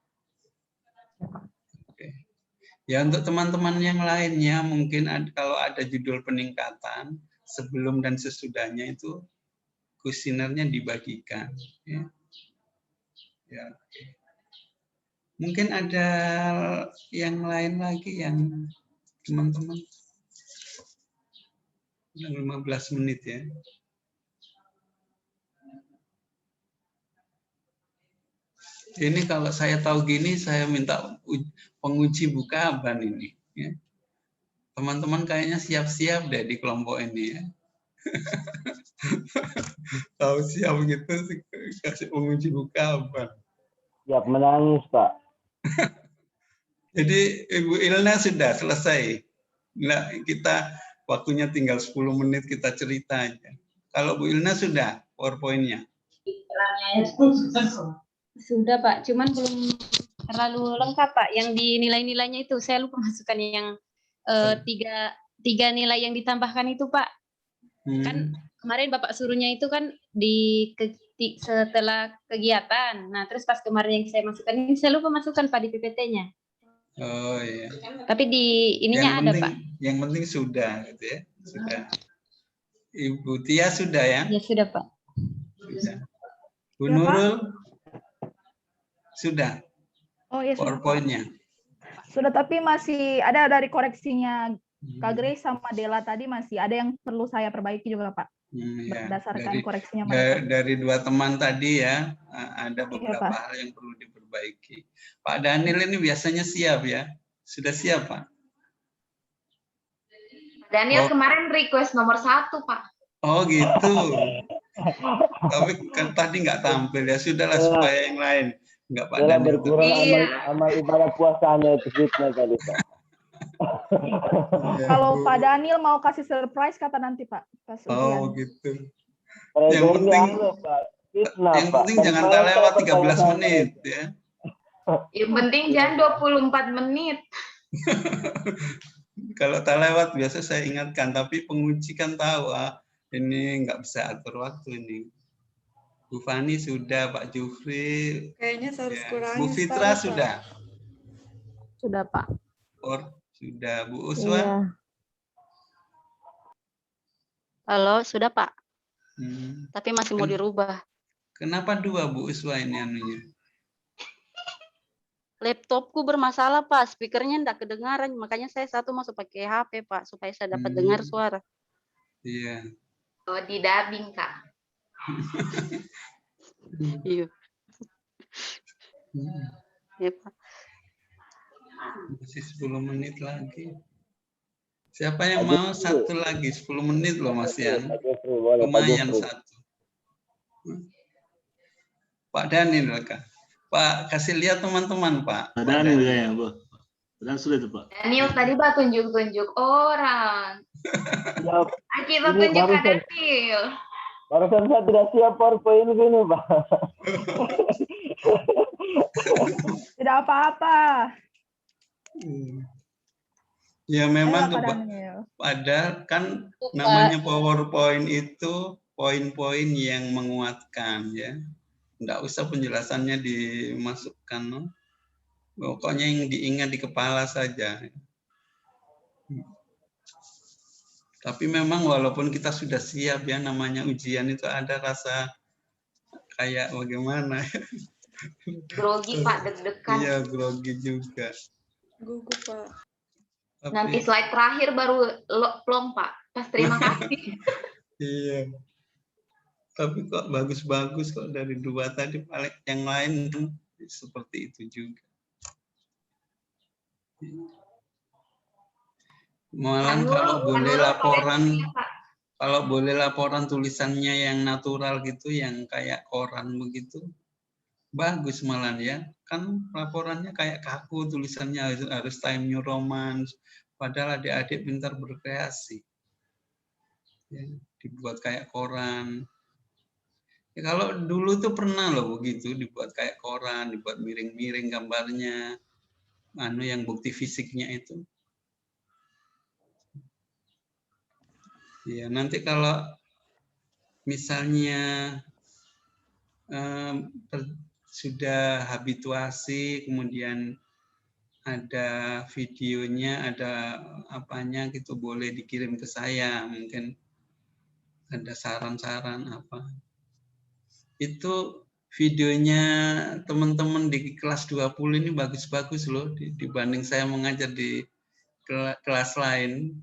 Oke. Ya untuk teman-teman yang lainnya mungkin kalau ada judul peningkatan sebelum dan sesudahnya itu kuesionernya dibagikan. Ya. Ya, oke. Mungkin ada yang lain lagi yang teman-teman. 15 menit ya. Ini kalau saya tahu gini, saya minta penguji buka-aban ini. Ya. Teman-teman kayaknya siap-siap deh di kelompok ini ya. Tahu siap gitu, kasih penguji buka-aban. Siap menangis, Pak. Jadi Ibu Ilna sudah selesai. Nah, kita waktunya tinggal 10 menit kita cerita aja. Kalau Bu Ilna sudah PowerPoint-nya? Sudah Pak, cuman belum terlalu lengkap Pak. Yang di nilai-nilainya itu saya lupa masukkan yang tiga nilai yang ditambahkan itu Pak. Kan kemarin Bapak suruhnya itu kan setelah kegiatan. Nah terus pas kemarin yang saya masukkan ini saya lupa masukkan Pak di PPT-nya. Oh iya. Tapi di ininya ada Pak. Yang penting sudah gitu ya. Sudah. Ibu Tia sudah ya? Ya sudah Pak. Sudah. Bu Nurul sudah. Oh iya, PowerPoint-nya. Sudah, tapi masih ada dari koreksinya Kak Grace sama Dela tadi, masih ada yang perlu saya perbaiki juga Pak. Berdasarkan koreksinya dari dua teman tadi ya, ada beberapa hal yang perlu diperbaiki. Pak Daniel ini biasanya siap ya? Sudah siap Pak? Daniel kemarin request nomor 1 Pak. Oh gitu. Tapi kan tadi nggak tampil ya, sudahlah supaya yang lain. Enggak Pak Daniel berkurang amal ibadah puasanya itu fitnah kali Pak. Kalau Pak Daniel mau kasih surprise kata nanti Pak. Oh gitu. Yang penting penting jangan tak lewat 13 menit ya. Yang penting jangan 24 menit. Kalau tak lewat biasa saya ingatkan, tapi penguji kan tahu ini nggak bisa atur waktu ini. Bu Fani sudah, Pak Jufri. Kayaknya harus kurangi. Bu Fitra sudah. Sudah Pak. Sudah, Bu Uswa. Iya. Halo, sudah Pak. Tapi masih mau dirubah. Kenapa 2 Bu Uswa ini anunya? Laptopku bermasalah Pak, speakernya enggak kedengaran, makanya saya satu masuk pakai HP Pak, supaya saya dapat dengar suara. Iya. Oh, di dubbing Kak. Iya. Ya Pak. Masih 10 menit lagi. Siapa yang mau satu lagi? 10 menit loh Mas Yan. Lumayan satu. Pak Daniel Kak. Pak kasih lihat teman-teman Pak. Pak Daniel kayaknya Bu. Padahal sudah itu Pak. Daniel tadi Pak tunjuk-tunjuk orang. Ya, Kita ini tunjuk ke barusan, Daniel. barusan saya tidak siap PowerPoint ini, Pak. Tidak apa-apa. Ya memang Ayo, Pak Daniel. padahal kan namanya PowerPoint itu poin-poin yang menguatkan ya. Nggak usah penjelasannya dimasukkan, no? Pokoknya yang diingat di kepala saja. Tapi memang walaupun kita sudah siap ya, namanya ujian itu ada rasa kayak bagaimana. Grogi Pak, deg-degan. Iya, grogi juga. Gugup Pak. Tapi, Nanti slide terakhir baru plong Pak. Pas terima kasih. iya. Tapi kok bagus-bagus kok dari dua tadi, paling yang lain seperti itu juga. Malah kalau boleh laporan tulisannya yang natural gitu, yang kayak koran begitu, bagus malah ya. Kan laporannya kayak kaku, tulisannya harus Time New Roman, padahal adik-adik pintar berkreasi. Ya, dibuat kayak koran. Ya, kalau dulu tuh pernah loh begitu, dibuat kayak koran, dibuat miring-miring gambarnya, yang bukti fisiknya itu. Ya, nanti kalau misalnya sudah habituasi, kemudian ada videonya, ada apanya gitu, boleh dikirim ke saya, mungkin ada saran-saran apa. Itu videonya teman-teman di kelas 20 ini bagus-bagus loh, dibanding saya mengajar di kelas lain.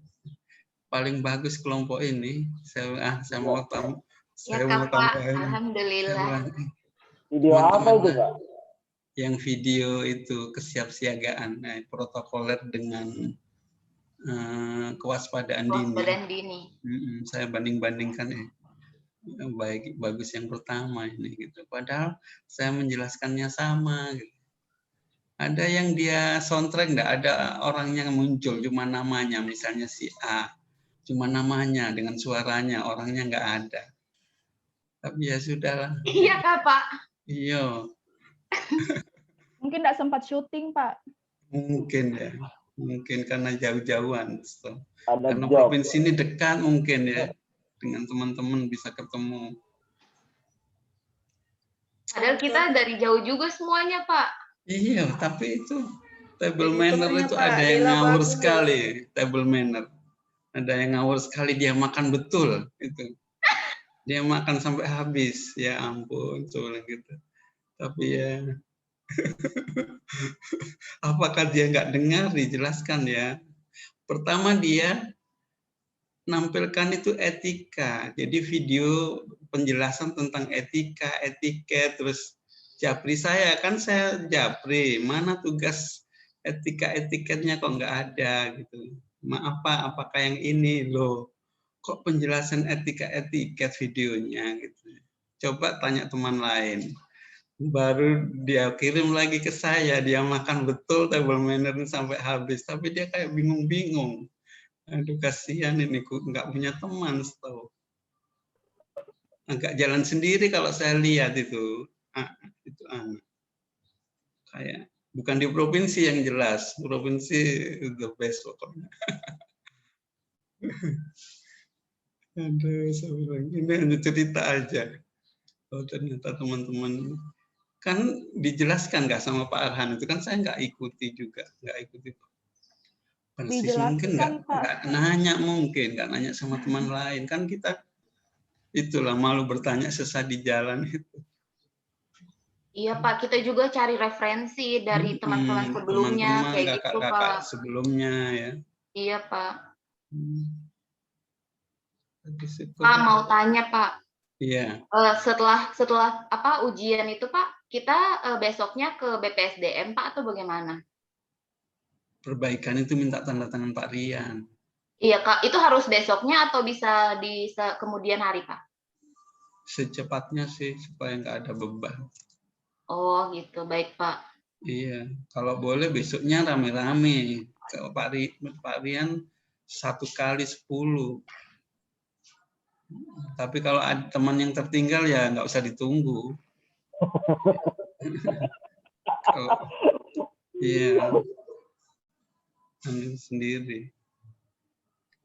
Paling bagus kelompok ini. Saya mau tambahin. Alhamdulillah. Video apa itu Pak? Yang video itu kesiapsiagaan, protokoler dengan kewaspadaan dini. Saya banding-bandingkan bagus yang pertama ini gitu. Padahal saya menjelaskannya sama. Gitu. Ada yang dia soundtrack, nggak ada orangnya muncul, cuma namanya, misalnya si A. Cuma namanya dengan suaranya, orangnya nggak ada. Tapi ya sudahlah. Iya Kak Pak. Iya. Mungkin nggak sempat syuting Pak. Mungkin ya, mungkin karena jauh-jauhan. Karena job. provinsi ini dekat mungkin ya, dengan teman-teman bisa ketemu. Padahal kita dari jauh juga semuanya Pak. Iya, tapi itu table manner itu ada yang ngawur sekali, table manner. Ada yang ngawur sekali, dia makan betul itu. Dia makan sampai habis, ya ampun, gitu. Tapi ya, apakah dia nggak dengar? Dijelaskan ya. Pertama dia nampilkan itu etika, jadi video penjelasan tentang etika, etiket, terus japri saya japri, mana tugas etika etiketnya kok nggak ada gitu. Apakah yang ini loh, kok penjelasan etika etiket videonya gitu. Coba tanya teman lain. Baru dia kirim lagi ke saya, dia makan betul table manner sampai habis, tapi dia kayak bingung-bingung. Aduh kasihan ini, nggak punya teman setahu. Agak jalan sendiri kalau saya lihat itu. Kayak bukan di provinsi yang jelas, provinsi the best pokoknya. Aduh, saya bilang, ini hanya cerita aja. Oh ternyata teman-teman kan dijelaskan nggak sama Pak Arhan itu kan saya nggak ikuti juga, nggak ikuti. Persis mungkin nggak nanya, mungkin nggak nanya sama teman lain, kan kita itulah malu bertanya sesat di jalan itu. Iya Pak, kita juga cari referensi dari teman-teman sebelumnya, kayak gitu Pak. Sebelumnya ya. Iya Pak. Pak mau tanya Pak. Iya. Setelah apa ujian itu Pak, kita besoknya ke BPSDM Pak atau bagaimana? Perbaikan itu minta tanda tangan Pak Rian. Iya Kak, itu harus besoknya atau bisa di kemudian hari Pak? Secepatnya sih supaya nggak ada beban. Oh gitu, baik Pak. Iya, kalau boleh besoknya rame-rame. Kalau Pak Rian 1 kali 10. Tapi kalau ada teman yang tertinggal ya nggak usah ditunggu. Kalau, iya, sendiri.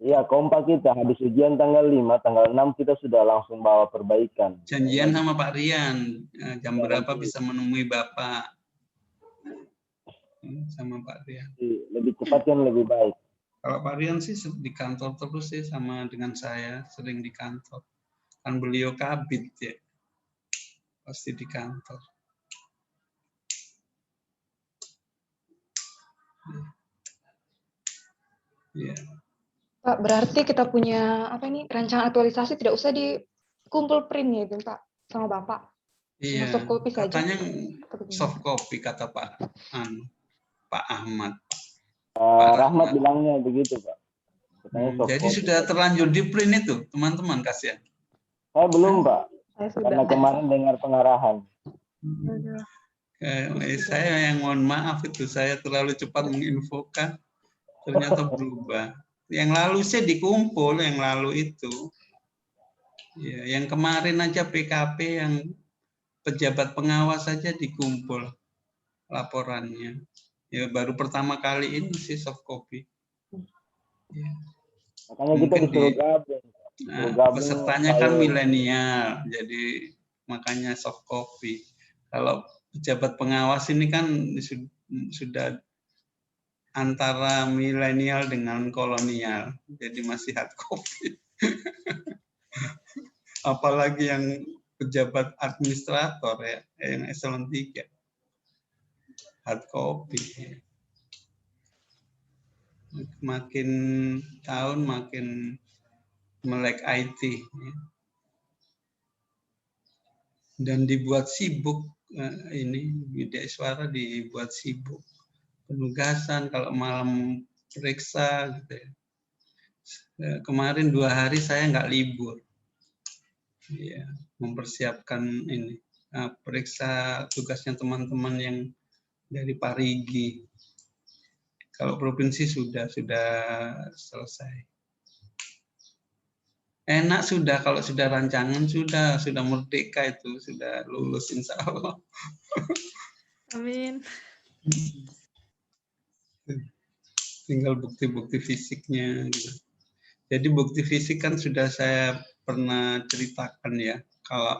Iya, kompak kita. Habis ujian tanggal 5, tanggal 6 kita sudah langsung bawa perbaikan. Janjian sama Pak Rian, jam berapa bisa menemui Bapak. Sama Pak Rian. Lebih cepat kan lebih baik. Kalau Pak Rian sih di kantor terus sih, sama dengan saya, sering di kantor. Kan beliau kabit ya, pasti di kantor. Ya. Pak, berarti kita punya apa ini rancangan aktualisasi tidak usah dikumpul print ya, itu Pak, sama Bapak. Iya, soft copy saja. Katanya soft copy kata Pak Ahmad. Pak Rahmat bilangnya begitu, Pak. Jadi sudah terlanjur di print itu, teman-teman, kasihan. Saya belum, Pak. sudah. Karena kemarin dengar pengarahan. Saya yang mohon maaf itu, saya terlalu cepat menginfokan, ternyata berubah. Yang lalu sih dikumpul, yang lalu itu. Ya, yang kemarin aja PKP yang pejabat pengawas saja dikumpul laporannya. Ya baru pertama kali ini sih soft copy. Ya. Makanya kita disuruh gabung. Pesertanya kan milenial, jadi makanya soft copy. Kalau pejabat pengawas ini kan sudah antara milenial dengan kolonial, jadi masih hard copy. Apalagi yang pejabat administrator ya, yang eselon 3. Hard copy. Makin tahun makin melek IT. Dan dibuat sibuk, ini Widya Iswara dibuat sibuk. Penugasan kalau malam periksa gitu ya. Kemarin 2 hari saya nggak libur. Ya, mempersiapkan ini. Periksa tugasnya teman-teman yang dari Parigi. Kalau provinsi sudah selesai. Enak sudah, kalau sudah rancangan sudah merdeka itu, sudah lulus insya Allah. Amin. Tinggal bukti-bukti fisiknya. Gitu. Jadi bukti fisik kan sudah saya pernah ceritakan ya. Kalau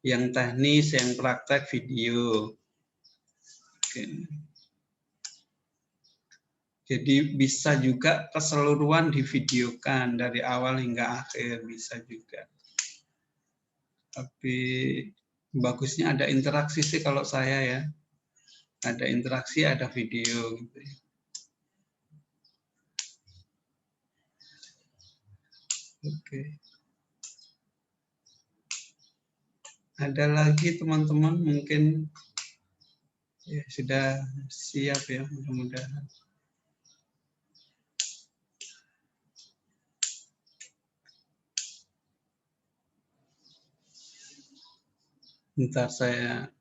yang teknis, yang praktek video. Oke. Jadi bisa juga keseluruhan divideokan dari awal hingga akhir, bisa juga. Tapi bagusnya ada interaksi sih kalau saya ya. Ada interaksi, ada video gitu ya. Oke. Ada lagi teman-teman mungkin ya, sudah siap ya, mudah-mudahan. Bentar saya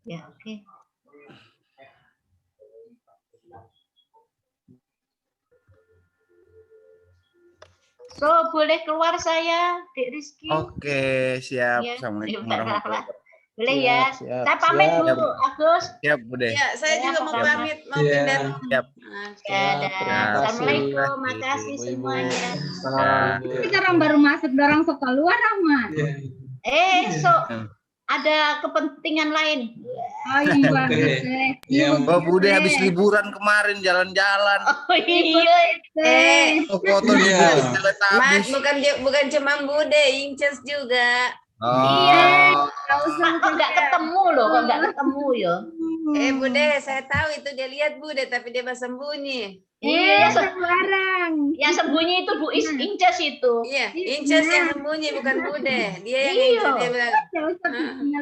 Ya, oke. So, boleh keluar saya, Dek Rizky? Oke, siap. Ya, Assalamualaikum warahmatullahi wabarakatuh. boleh ya. Saya pamit dulu, Agus. Siap, Bude. Ya, saya juga mau pamit, mau Iya. pindah. Siap. Ya, Assalamualaikum, makasih semuanya. Kita orang baru masuk, dorang sok keluar, Rahmat. So ada kepentingan lain. Oh iya. Iya, Oh, Bude habis liburan kemarin jalan-jalan. Oh iya. Foto di jalan habis. Bukan cuma Bude, Inces juga. Iya. Nggak ketemu loh, kok nggak ketemu ya. Bude, saya tahu itu dia lihat Bude, tapi dia bersembunyi. Iya, yang sembunyi itu Bu Inces itu. Iya, Inces yang sembunyi bukan Bude. Dia yang Inces, dia bilang.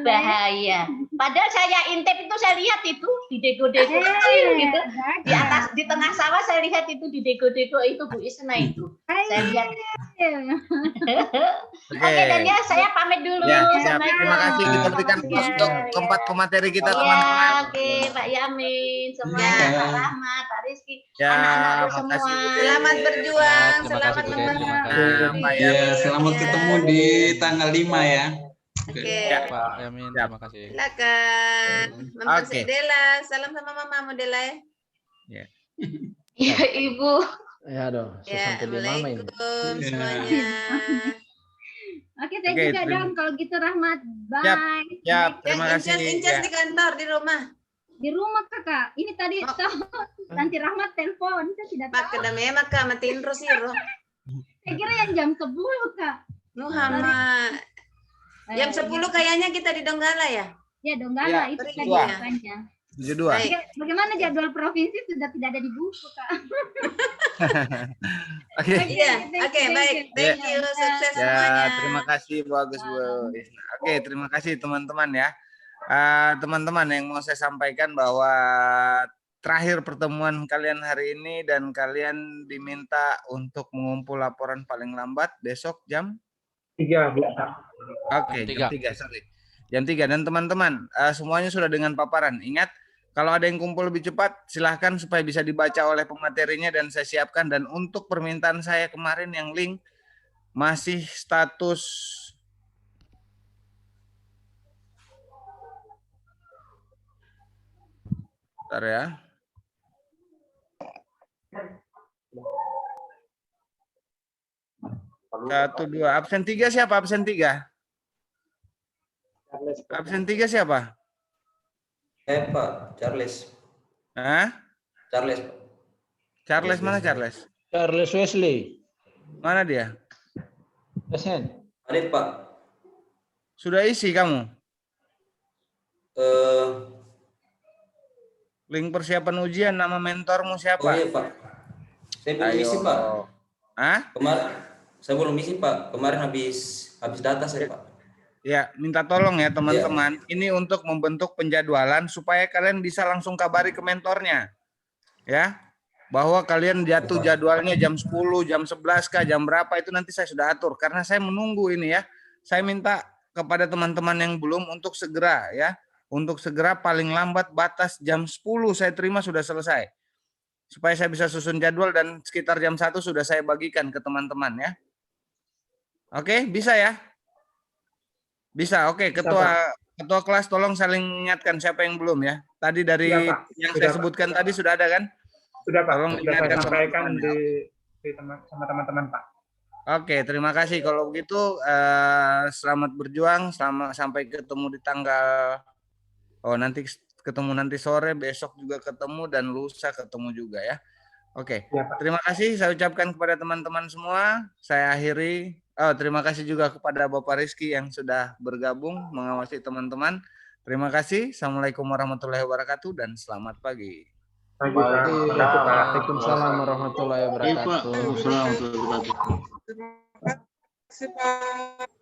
Bahaya. Padahal saya intip itu saya lihat itu di deko-deko kecil gitu. Di atas di tengah sawah saya lihat itu di deko-deko itu Bu Isna itu. Saya lihat. Oke, dan ya saya pamit dulu. Ya, siap. Terima kasih kita berikan untuk tempat pemateri kita teman-teman. Oke, Pak Yamin, semuanya, Pak Rahmat, Pak Rizky, anak-anakku semua. Selamat berjuang, selamat menang. Ya, selamat ketemu di tanggal 5 ya. Oke. Pak Yamin, terima kasih. Silakan. Oke. Dela, salam sama Mama Dela ya. Ya. Iya, Ibu. Ya dong, Ya, sampai di mama ini. Assalamualaikum semuanya. Oke, saya juga dong kalau gitu Rahmat. Bye. Siap, terima kasih. Inces di kantor, di rumah. Di rumah Kakak. Ini tadi nanti Rahmat telepon, saya tidak tahu. Mak kedamnya Kak, matiin terus ya, Bro. Saya kira yang jam 10, Kak. Muhammad. Jam 10 kayaknya kita di Donggala ya? Ya, Donggala itu tadi katanya. 72. Bagaimana jadwal provinsi sudah tidak ada di buku, Kak? Oke. Iya, oke, baik. Thank you, sukses semuanya. Ya, terima kasih Bu Agus, Bu. Oke, terima kasih teman-teman ya. Teman-teman yang mau saya sampaikan bahwa terakhir pertemuan kalian hari ini dan kalian diminta untuk mengumpul laporan paling lambat besok jam 3, Bu. Oke, jam 3, sorry. Jam 3 dan teman-teman semuanya sudah dengan paparan. Ingat, kalau ada yang kumpul lebih cepat silahkan supaya bisa dibaca oleh pematerinya dan saya siapkan. Dan untuk permintaan saya kemarin yang link masih status bentar ya. Satu, dua. Absen 3 siapa? Absen 3? Absen 3 siapa? Pak, Charles. Hah? Charles, Pak. Charles mana Charles? Charles Wesley. Mana dia? Absen. Ada, Pak. Sudah isi kamu? Link persiapan ujian, nama mentormu siapa? Oh iya, Pak. Saya belum isi, Pak. Hah? Kemarin saya belum isi, Pak. Kemarin habis data saya, Pak. Ya, minta tolong ya teman-teman. Ini untuk membentuk penjadwalan supaya kalian bisa langsung kabari ke mentornya. Ya. Bahwa kalian jatuh jadwalnya jam 10, jam 11 kah, jam berapa itu nanti saya sudah atur karena saya menunggu ini ya. Saya minta kepada teman-teman yang belum untuk segera ya. Untuk segera paling lambat batas jam 10 saya terima sudah selesai. Supaya saya bisa susun jadwal dan sekitar jam 1 sudah saya bagikan ke teman-teman ya. Oke, bisa ya? Bisa, oke. Ketua kelas tolong saling ingatkan siapa yang belum ya. Tadi dari Ya, yang saya sebutkan tadi sudah ada kan? Sudah, Pak. Tolong Sudah saya ingatkan sampaikan teman-teman. sama teman-teman, Pak. Oke, terima kasih. Kalau begitu selamat berjuang, sampai ketemu di tanggal nanti ketemu nanti sore, besok juga ketemu dan lusa ketemu juga ya. Oke. Ya, Pak. Terima kasih saya ucapkan kepada teman-teman semua. Saya akhiri. Terima kasih juga kepada Bapak Rizky yang sudah bergabung mengawasi teman-teman. Terima kasih. Assalamualaikum warahmatullahi wabarakatuh dan selamat pagi. Waalaikumsalam warahmatullahi wabarakatuh. Waalaikumsalam warahmatullahi wabarakatuh. Terima kasih, Pak.